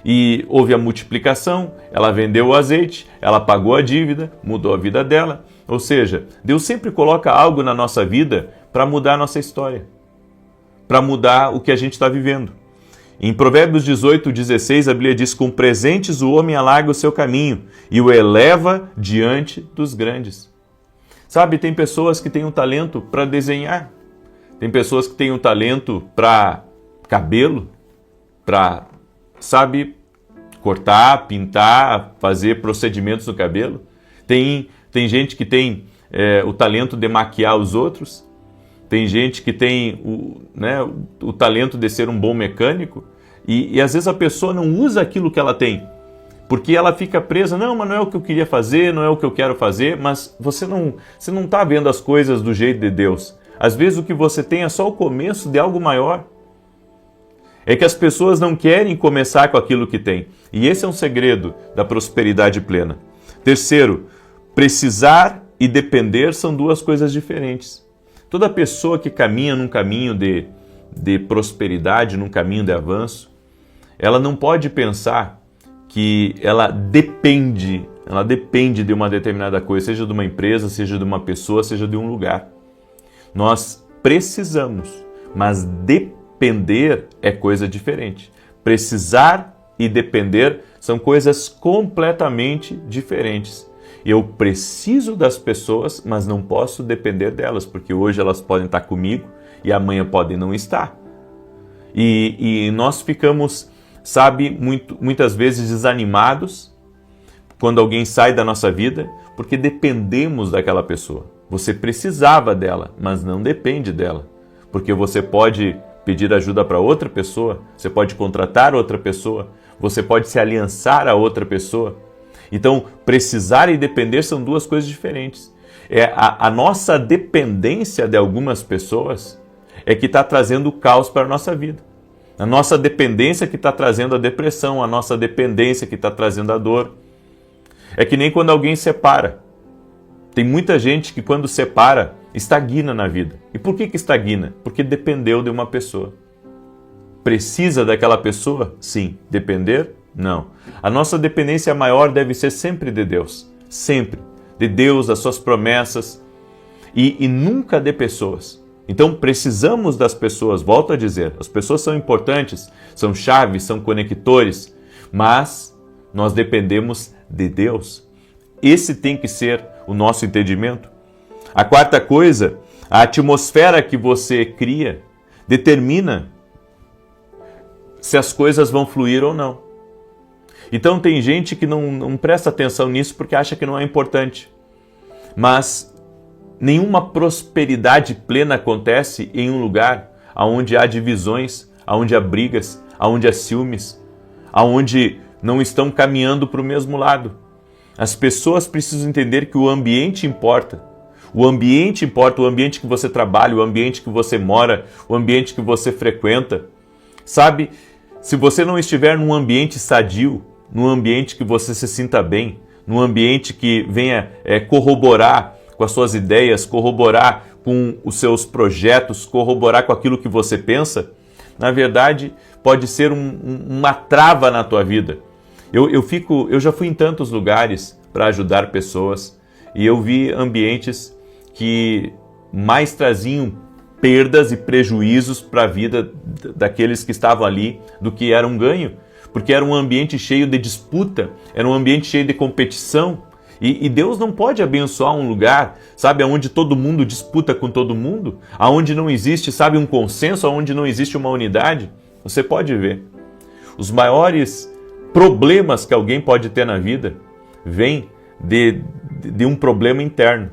E houve a multiplicação, ela vendeu o azeite, ela pagou a dívida, mudou a vida dela. Ou seja, Deus sempre coloca algo na nossa vida para mudar a nossa história, para mudar o que a gente está vivendo. Em Provérbios 18:16, a Bíblia diz: com presentes o homem alarga o seu caminho e o eleva diante dos grandes. Sabe, tem pessoas que têm um talento para desenhar, tem pessoas que têm um talento para cabelo, para, sabe, cortar, pintar, fazer procedimentos no cabelo. Tem gente que tem o talento de maquiar os outros. Tem gente que tem o talento de ser um bom mecânico. E às vezes a pessoa não usa aquilo que ela tem, porque ela fica presa. Não, mas não é o que eu queria fazer, não é o que eu quero fazer. Mas você não está vendo as coisas do jeito de Deus. Às vezes o que você tem é só o começo de algo maior. É que as pessoas não querem começar com aquilo que têm. E esse é um segredo da prosperidade plena. Terceiro, precisar e depender são 2 coisas diferentes. Toda pessoa que caminha num caminho de prosperidade, num caminho de avanço, ela não pode pensar que ela depende de uma determinada coisa, seja de uma empresa, seja de uma pessoa, seja de um lugar. Nós precisamos, mas depender é coisa diferente. Precisar e depender são coisas completamente diferentes. Eu preciso das pessoas, mas não posso depender delas, porque hoje elas podem estar comigo e amanhã podem não estar. E nós ficamos, sabe, muitas vezes desanimados quando alguém sai da nossa vida, porque dependemos daquela pessoa. Você precisava dela, mas não depende dela, porque você pode pedir ajuda para outra pessoa, você pode contratar outra pessoa, você pode se aliançar a outra pessoa. Então, precisar e depender são 2 coisas diferentes. A nossa dependência de algumas pessoas é que está trazendo o caos para a nossa vida. A nossa dependência que está trazendo a depressão, a nossa dependência que está trazendo a dor. É que nem quando alguém separa. Tem muita gente que quando separa, estagna na vida. E por que estagna? Porque dependeu de uma pessoa. Precisa daquela pessoa? Sim. Depender? Não. A nossa dependência maior deve ser sempre de Deus. Sempre. De Deus, das suas promessas. E nunca de pessoas. Então precisamos das pessoas, volto a dizer, as pessoas são importantes, são chaves, são conectores, mas nós dependemos de Deus. Esse tem que ser o nosso entendimento. A quarta coisa, a atmosfera que você cria determina se as coisas vão fluir ou não. Então tem gente que não presta atenção nisso porque acha que não é importante. Mas nenhuma prosperidade plena acontece em um lugar onde há divisões, onde há brigas, onde há ciúmes, onde não estão caminhando para o mesmo lado. As pessoas precisam entender que o ambiente importa. O ambiente importa, o ambiente que você trabalha, o ambiente que você mora, o ambiente que você frequenta. Sabe, se você não estiver num ambiente sadio, num ambiente que você se sinta bem, num ambiente que venha corroborar com as suas ideias, corroborar com os seus projetos, corroborar com aquilo que você pensa, na verdade pode ser uma trava na tua vida. Eu já fui em tantos lugares para ajudar pessoas e eu vi ambientes que mais traziam perdas e prejuízos para a vida daqueles que estavam ali do que era um ganho, porque era um ambiente cheio de disputa, era um ambiente cheio de competição, e Deus não pode abençoar um lugar, sabe, onde todo mundo disputa com todo mundo, aonde não existe, sabe, um consenso, aonde não existe uma unidade. Você pode ver, os maiores problemas que alguém pode ter na vida vêm de um problema interno,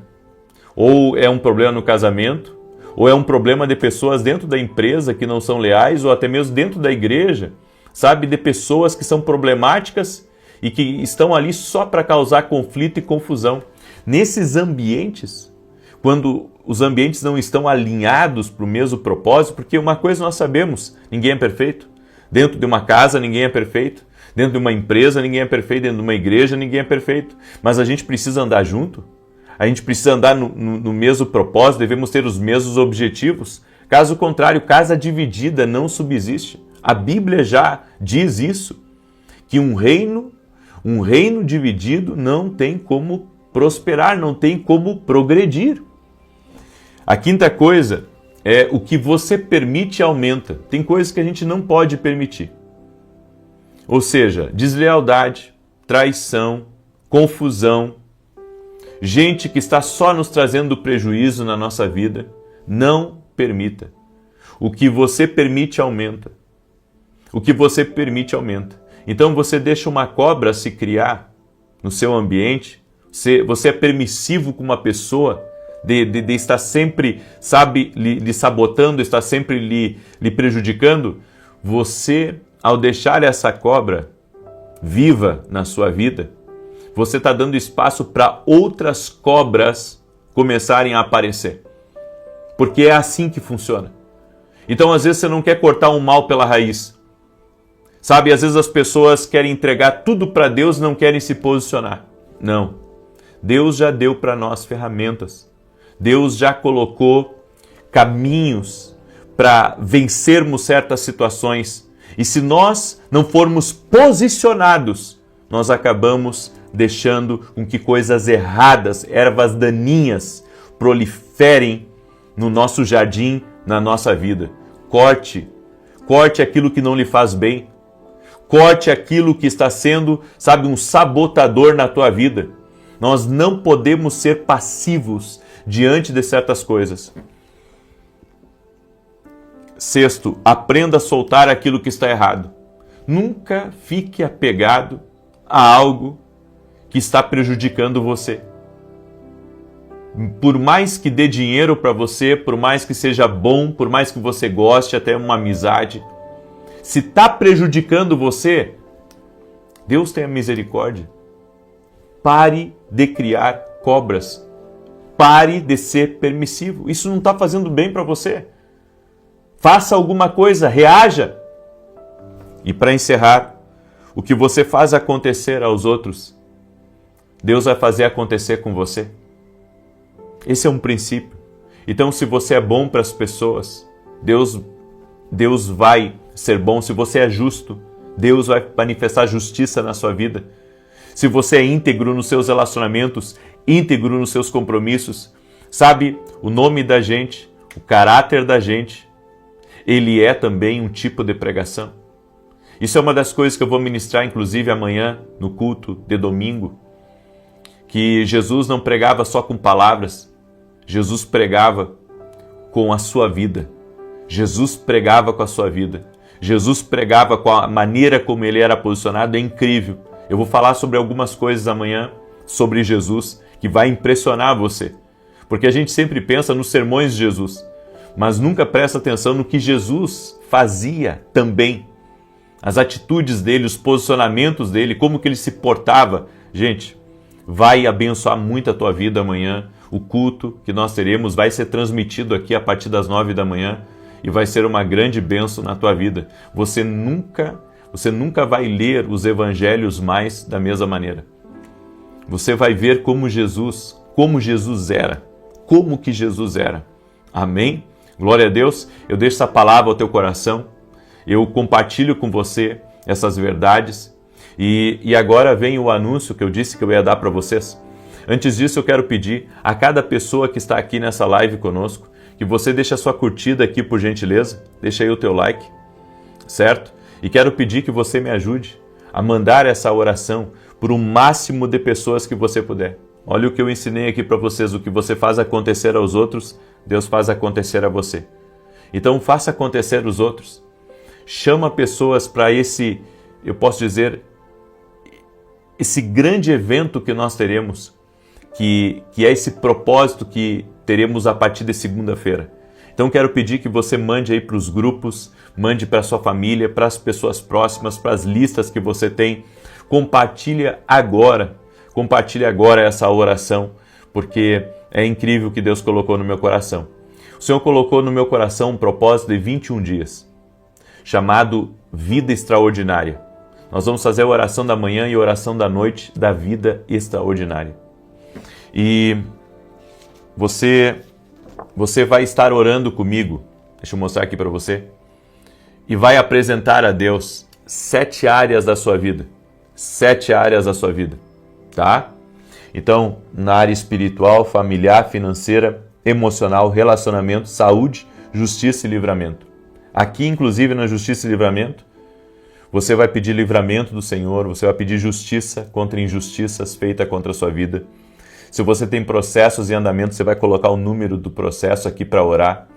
ou é um problema no casamento, ou é um problema de pessoas dentro da empresa que não são leais, ou até mesmo dentro da igreja, sabe, de pessoas que são problemáticas e que estão ali só para causar conflito e confusão. Nesses ambientes, quando os ambientes não estão alinhados para o mesmo propósito, porque uma coisa nós sabemos, ninguém é perfeito. Dentro de uma casa, ninguém é perfeito. Dentro de uma empresa, ninguém é perfeito. Dentro de uma igreja, ninguém é perfeito. Mas a gente precisa andar junto. A gente precisa andar no mesmo propósito, devemos ter os mesmos objetivos. Caso contrário, casa dividida não subsiste. A Bíblia já diz isso, que um reino dividido não tem como prosperar, não tem como progredir. A quinta coisa é o que você permite aumenta. Tem coisas que a gente não pode permitir. Ou seja, deslealdade, traição, confusão, gente que está só nos trazendo prejuízo na nossa vida, não permita. O que você permite aumenta. O que você permite aumenta. Então você deixa uma cobra se criar no seu ambiente, você é permissivo com uma pessoa, de estar sempre, sabe, lhe sabotando, estar sempre lhe prejudicando. Você, ao deixar essa cobra viva na sua vida, você está dando espaço para outras cobras começarem a aparecer. Porque é assim que funciona. Então, às vezes, você não quer cortar um mal pela raiz. Sabe, às vezes as pessoas querem entregar tudo para Deus e não querem se posicionar. Não. Deus já deu para nós ferramentas. Deus já colocou caminhos para vencermos certas situações. E se nós não formos posicionados, nós acabamos deixando com que coisas erradas, ervas daninhas, proliferem no nosso jardim, na nossa vida. Corte aquilo que não lhe faz bem. Corte aquilo que está sendo, sabe, um sabotador na tua vida. Nós não podemos ser passivos diante de certas coisas. Sexto, aprenda a soltar aquilo que está errado. Nunca fique apegado a algo que está prejudicando você. Por mais que dê dinheiro para você, por mais que seja bom, por mais que você goste, até uma amizade, se está prejudicando você, Deus tenha misericórdia. Pare de criar cobras. Pare de ser permissivo. Isso não está fazendo bem para você. Faça alguma coisa, reaja. E para encerrar, o que você faz acontecer aos outros, Deus vai fazer acontecer com você. Esse é um princípio. Então, se você é bom para as pessoas, Deus vai ser bom. Se você é justo, Deus vai manifestar justiça na sua vida. Se você é íntegro nos seus relacionamentos, íntegro nos seus compromissos, sabe, o nome da gente, o caráter da gente, ele é também um tipo de pregação. Isso é uma das coisas que eu vou ministrar, inclusive, amanhã, no culto de domingo, que Jesus não pregava só com palavras, Jesus pregava com a sua vida. Jesus pregava com a sua vida. Jesus pregava com a maneira como ele era posicionado, é incrível. Eu vou falar sobre algumas coisas amanhã, sobre Jesus, que vai impressionar você. Porque a gente sempre pensa nos sermões de Jesus, mas nunca presta atenção no que Jesus fazia também. As atitudes dele, os posicionamentos dele, como que ele se portava. Gente, vai abençoar muito a tua vida amanhã. O culto que nós teremos vai ser transmitido aqui a partir das 9 da manhã e vai ser uma grande bênção na tua vida. Você nunca vai ler os evangelhos mais da mesma maneira. Você vai ver como Jesus era, como que Jesus era. Amém? Glória a Deus. Eu deixo essa palavra ao teu coração, eu compartilho com você essas verdades e agora vem o anúncio que eu disse que eu ia dar para vocês. Antes disso, eu quero pedir a cada pessoa que está aqui nessa live conosco, que você deixe a sua curtida aqui, por gentileza, deixa aí o teu like, certo? E quero pedir que você me ajude a mandar essa oração por um máximo de pessoas que você puder. Olha o que eu ensinei aqui para vocês, o que você faz acontecer aos outros, Deus faz acontecer a você. Então faça acontecer os outros. Chama pessoas para esse, eu posso dizer, esse grande evento que nós teremos, que é esse propósito que teremos a partir de segunda-feira. Então quero pedir que você mande aí para os grupos, mande para a sua família, para as pessoas próximas, para as listas que você tem. Compartilha agora essa oração, porque é incrível o que Deus colocou no meu coração. O Senhor colocou no meu coração um propósito de 21 dias, chamado Vida Extraordinária. Nós vamos fazer a oração da manhã e a oração da noite da vida extraordinária. E você vai estar orando comigo, deixa eu mostrar aqui para você, e vai apresentar a Deus 7 áreas da sua vida. 7 áreas da sua vida, tá? Então, na área espiritual, familiar, financeira, emocional, relacionamento, saúde, justiça e livramento. Aqui, inclusive, na justiça e livramento, você vai pedir livramento do Senhor, você vai pedir justiça contra injustiças feitas contra a sua vida. Se você tem processos em andamento, você vai colocar o número do processo aqui para orar,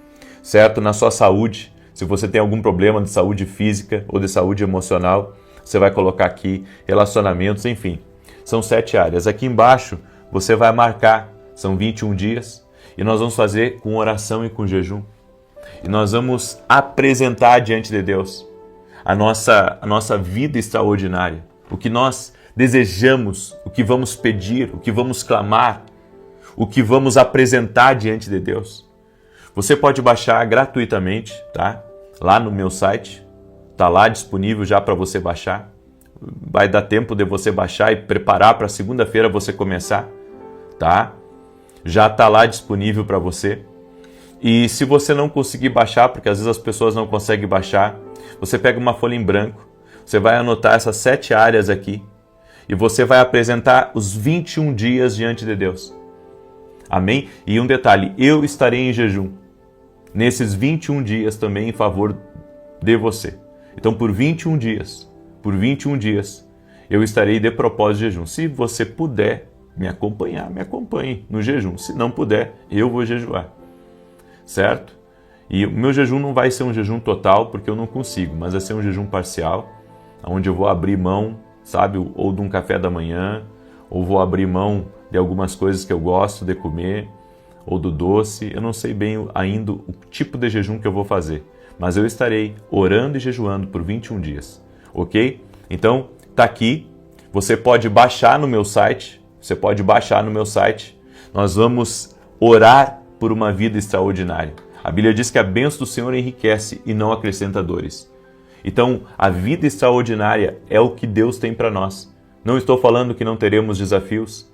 certo? Na sua saúde, se você tem algum problema de saúde física ou de saúde emocional, você vai colocar aqui relacionamentos, enfim. São 7 áreas. Aqui embaixo você vai marcar, são 21 dias, e nós vamos fazer com oração e com jejum. E nós vamos apresentar diante de Deus a nossa vida extraordinária, o que nós desejamos, o que vamos pedir, o que vamos clamar, o que vamos apresentar diante de Deus. Você pode baixar gratuitamente, tá? Lá no meu site, tá lá disponível já para você baixar. Vai dar tempo de você baixar e preparar para segunda-feira você começar, tá? Já tá lá disponível para você. E se você não conseguir baixar, porque às vezes as pessoas não conseguem baixar, você pega uma folha em branco, você vai anotar essas 7 áreas aqui e você vai apresentar os 21 dias diante de Deus. Amém? E um detalhe, eu estarei em jejum nesses 21 dias também em favor de você. Então por 21 dias, eu estarei de propósito de jejum. Se você puder me acompanhar, me acompanhe no jejum. Se não puder, eu vou jejuar. Certo? E o meu jejum não vai ser um jejum total, porque eu não consigo, mas vai ser um jejum parcial, onde eu vou abrir mão, sabe, ou de um café da manhã, ou vou abrir mão de algumas coisas que eu gosto de comer, ou do doce. Eu não sei bem ainda o tipo de jejum que eu vou fazer, mas eu estarei orando e jejuando por 21 dias, ok? Então, tá aqui, você pode baixar no meu site, nós vamos orar por uma vida extraordinária. A Bíblia diz que a bênção do Senhor enriquece e não acrescenta dores. Então, a vida extraordinária é o que Deus tem para nós. Não estou falando que não teremos desafios,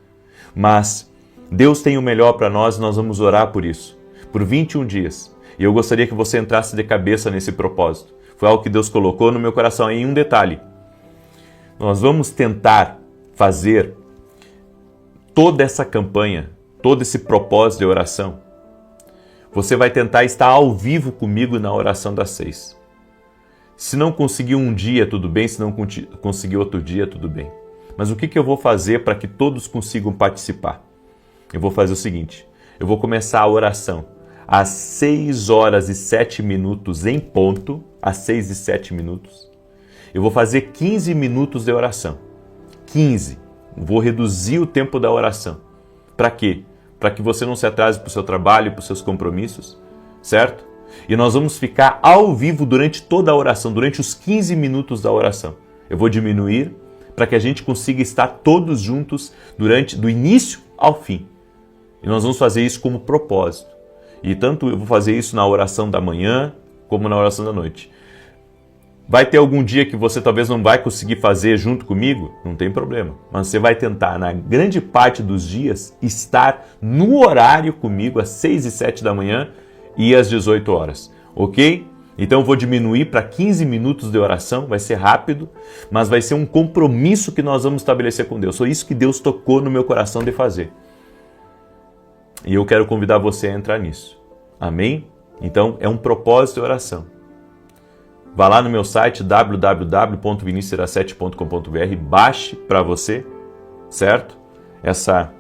mas Deus tem o melhor para nós e nós vamos orar por isso, por 21 dias. E eu gostaria que você entrasse de cabeça nesse propósito. Foi algo que Deus colocou no meu coração. E um detalhe, nós vamos tentar fazer toda essa campanha, todo esse propósito de oração. Você vai tentar estar ao vivo comigo na oração das 6. Se não conseguir um dia, tudo bem. Se não conseguir outro dia, tudo bem. Mas o que eu vou fazer para que todos consigam participar? Eu vou fazer o seguinte. Eu vou começar a oração às 6 horas e 7 minutos em ponto. Às 6 e 7 minutos. Eu vou fazer 15 minutos de oração. 15. Vou reduzir o tempo da oração. Para quê? Para que você não se atrase para o seu trabalho, para os seus compromissos, certo? E nós vamos ficar ao vivo durante toda a oração, durante os 15 minutos da oração. Eu vou diminuir para que a gente consiga estar todos juntos do início ao fim. E nós vamos fazer isso como propósito. E tanto eu vou fazer isso na oração da manhã, como na oração da noite. Vai ter algum dia que você talvez não vai conseguir fazer junto comigo? Não tem problema. Mas você vai tentar, na grande parte dos dias, estar no horário comigo às 6 e 7 da manhã e às 18 horas. Ok? Então eu vou diminuir para 15 minutos de oração, vai ser rápido, mas vai ser um compromisso que nós vamos estabelecer com Deus. Foi isso que Deus tocou no meu coração de fazer. E eu quero convidar você a entrar nisso. Amém? Então é um propósito de oração. Vá lá no meu site www.vinicius07.com.br, baixe para você, certo? Essa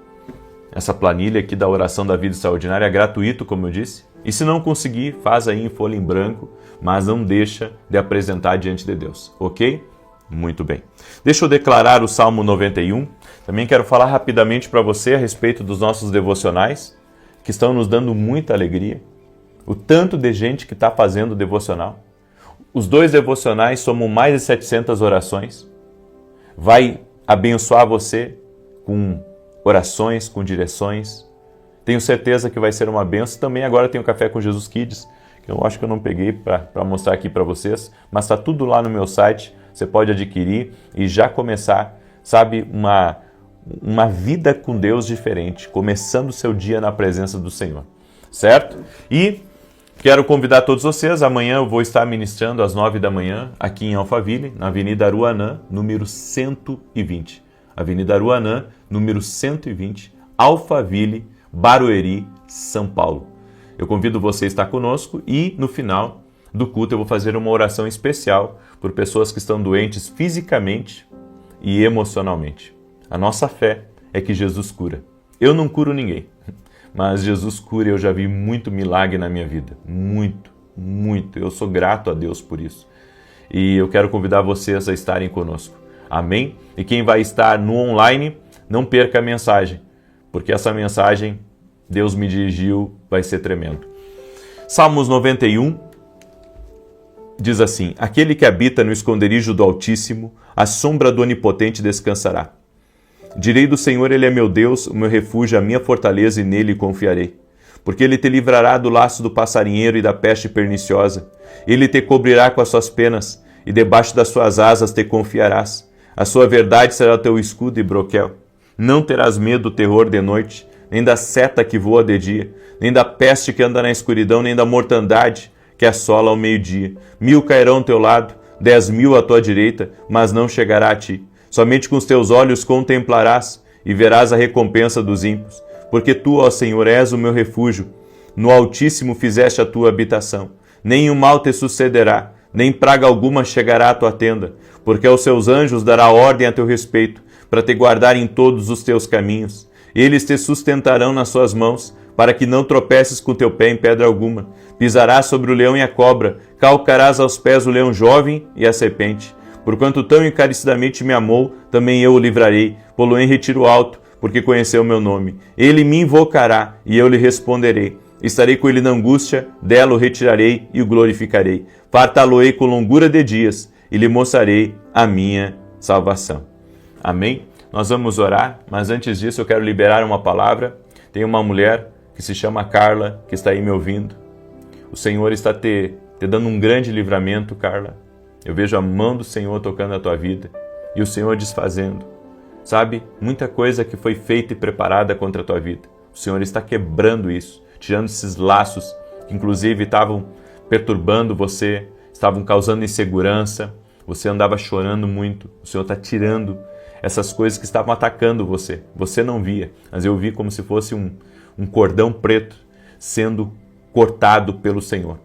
planilha aqui da oração da vida extraordinária é gratuito, como eu disse. E se não conseguir, faz aí em folha em branco, mas não deixa de apresentar diante de Deus, ok? Muito bem. Deixa eu declarar o Salmo 91. Também quero falar rapidamente para você a respeito dos nossos devocionais, que estão nos dando muita alegria. O tanto de gente que está fazendo devocional. Os 2 devocionais somam mais de 700 orações. Vai abençoar você com orações, com direções. Tenho certeza que vai ser uma bênção. Também agora tem o Café com Jesus Kids, que eu acho que eu não peguei para mostrar aqui para vocês, mas está tudo lá no meu site. Você pode adquirir e já começar, sabe, uma vida com Deus diferente, começando o seu dia na presença do Senhor, certo? E quero convidar todos vocês, amanhã eu vou estar ministrando às 9 da manhã, aqui em Alphaville, na Avenida Aruanã, número 120. Avenida Aruanã, número 120, Alphaville, Barueri, São Paulo. Eu convido você a estar conosco e, no final do culto, eu vou fazer uma oração especial por pessoas que estão doentes fisicamente e emocionalmente. A nossa fé é que Jesus cura. Eu não curo ninguém, mas Jesus cura e eu já vi muito milagre na minha vida. Muito, muito. Eu sou grato a Deus por isso. E eu quero convidar vocês a estarem conosco. Amém? E quem vai estar no online, não perca a mensagem, porque essa mensagem Deus me dirigiu, vai ser tremendo. Salmos 91 diz assim: aquele que habita no esconderijo do Altíssimo, à sombra do Onipotente descansará. Direi do Senhor, Ele é meu Deus, o meu refúgio, a minha fortaleza, e nele confiarei. Porque Ele te livrará do laço do passarinheiro e da peste perniciosa. Ele te cobrirá com as suas penas, e debaixo das suas asas te confiarás. A sua verdade será o teu escudo e broquel. Não terás medo do terror de noite, nem da seta que voa de dia, nem da peste que anda na escuridão, nem da mortandade que assola ao meio-dia. 1000 cairão ao teu lado, 10.000 à tua direita, mas não chegará a ti. Somente com os teus olhos contemplarás e verás a recompensa dos ímpios. Porque tu, ó Senhor, és o meu refúgio. No Altíssimo fizeste a tua habitação. Nenhum mal te sucederá, nem praga alguma chegará à tua tenda. Porque aos seus anjos dará ordem a teu respeito, para te guardar em todos os teus caminhos. Eles te sustentarão nas suas mãos, para que não tropeces com teu pé em pedra alguma. Pisarás sobre o leão e a cobra, calcarás aos pés o leão jovem e a serpente. Porquanto tão encarecidamente me amou, também eu o livrarei, pô-lo em retiro alto, porque conheceu o meu nome. Ele me invocará, e eu lhe responderei. Estarei com ele na angústia, dela o retirarei e o glorificarei. Fartá-lo-ei com longura de dias, e lhe mostrarei a minha salvação. Amém? Nós vamos orar, mas antes disso eu quero liberar uma palavra. Tem uma mulher que se chama Carla, que está aí me ouvindo. O Senhor está te dando um grande livramento, Carla. Eu vejo a mão do Senhor tocando na tua vida e o Senhor desfazendo. Sabe, muita coisa que foi feita e preparada contra a tua vida. O Senhor está quebrando isso, tirando esses laços que inclusive estavam perturbando você, estavam causando insegurança, você andava chorando muito. O Senhor está tirando essas coisas que estavam atacando você. Você não via, mas eu vi como se fosse um cordão preto sendo cortado pelo Senhor.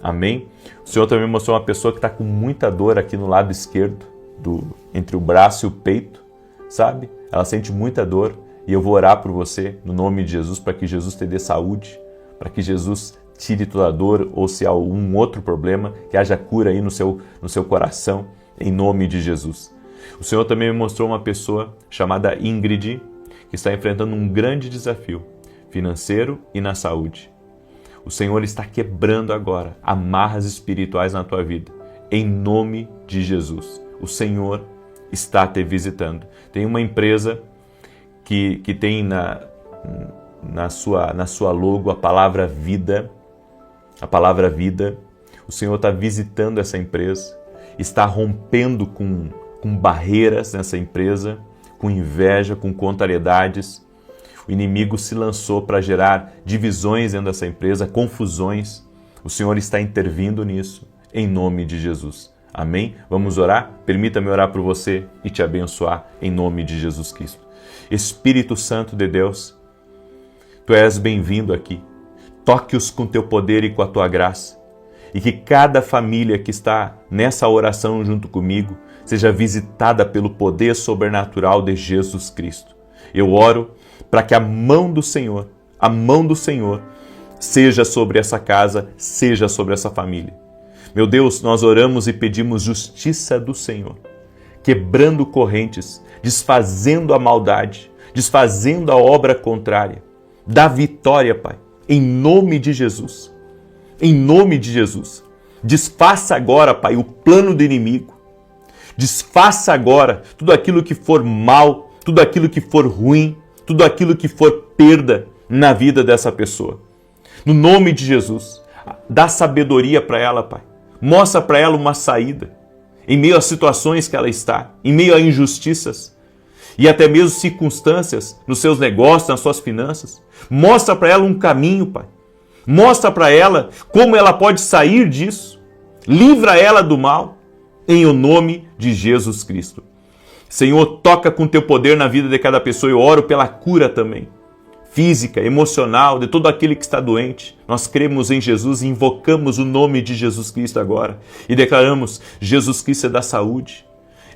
Amém? O Senhor também mostrou uma pessoa que está com muita dor aqui no lado esquerdo, entre o braço e o peito, sabe? Ela sente muita dor e eu vou orar por você no nome de Jesus para que Jesus te dê saúde, para que Jesus tire toda a dor ou se há algum outro problema, que haja cura aí no seu coração, em nome de Jesus. O Senhor também me mostrou uma pessoa chamada Ingrid, que está enfrentando um grande desafio financeiro e na saúde. O Senhor está quebrando agora amarras espirituais na tua vida, em nome de Jesus. O Senhor está te visitando. Tem uma empresa que tem na sua logo a palavra vida. A palavra vida. O Senhor está visitando essa empresa está rompendo com barreiras nessa empresa, com inveja, com contrariedades. O inimigo se lançou para gerar divisões dentro dessa empresa, confusões. O Senhor está intervindo nisso, em nome de Jesus. Amém? Vamos orar? Permita-me orar por você e te abençoar em nome de Jesus Cristo. Espírito Santo de Deus, Tu és bem-vindo aqui. Toque-os com Teu poder e com a Tua graça. E que cada família que está nessa oração junto comigo seja visitada pelo poder sobrenatural de Jesus Cristo. Eu oro para que a mão do Senhor, seja sobre essa casa, seja sobre essa família. Meu Deus, nós oramos e pedimos justiça do Senhor, quebrando correntes, desfazendo a maldade, desfazendo a obra contrária. Dá vitória, Pai, em nome de Jesus. Em nome de Jesus. Desfaça agora, Pai, o plano do inimigo. Desfaça agora tudo aquilo que for mal, tudo aquilo que for ruim, tudo aquilo que for perda na vida dessa pessoa. No nome de Jesus, dá sabedoria para ela, Pai. Mostra para ela uma saída em meio às situações que ela está, em meio a injustiças e até mesmo circunstâncias nos seus negócios, nas suas finanças. Mostra para ela um caminho, Pai. Mostra para ela como ela pode sair disso. Livra ela do mal, em o nome de Jesus Cristo. Senhor, toca com Teu poder na vida de cada pessoa. Eu oro pela cura também, física, emocional, de todo aquele que está doente. Nós cremos em Jesus e invocamos o nome de Jesus Cristo agora. E declaramos, Jesus Cristo é da saúde.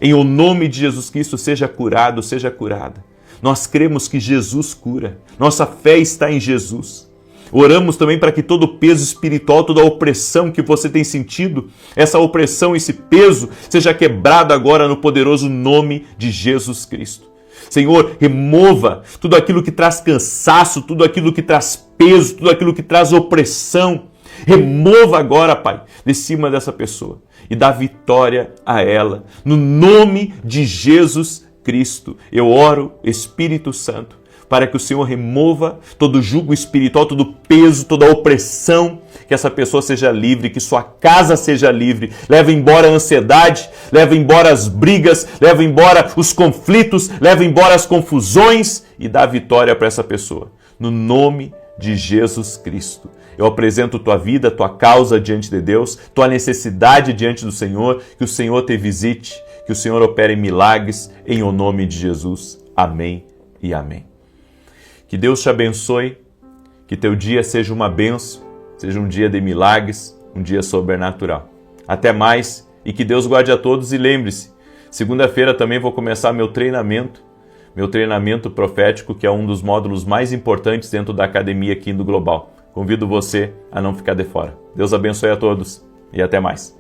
Em o nome de Jesus Cristo, seja curado, seja curada. Nós cremos que Jesus cura. Nossa fé está em Jesus. Oramos também para que todo o peso espiritual, toda a opressão que você tem sentido, essa opressão, esse peso, seja quebrado agora no poderoso nome de Jesus Cristo. Senhor, remova tudo aquilo que traz cansaço, tudo aquilo que traz peso, tudo aquilo que traz opressão. Remova agora, Pai, de cima dessa pessoa e dá vitória a ela. No nome de Jesus Cristo, eu oro, Espírito Santo, para que o Senhor remova todo jugo espiritual, todo peso, toda opressão, que essa pessoa seja livre, que sua casa seja livre, leve embora a ansiedade, leve embora as brigas, leve embora os conflitos, leve embora as confusões e dá vitória para essa pessoa. No nome de Jesus Cristo. Eu apresento tua vida, tua causa diante de Deus, tua necessidade diante do Senhor, que o Senhor te visite, que o Senhor opere milagres em o nome de Jesus. Amém e amém. Que Deus te abençoe, que teu dia seja uma bênção, seja um dia de milagres, um dia sobrenatural. Até mais e que Deus guarde a todos e lembre-se, segunda-feira também vou começar meu treinamento profético, que é um dos módulos mais importantes dentro da academia aqui do Global. Convido você a não ficar de fora. Deus abençoe a todos e até mais.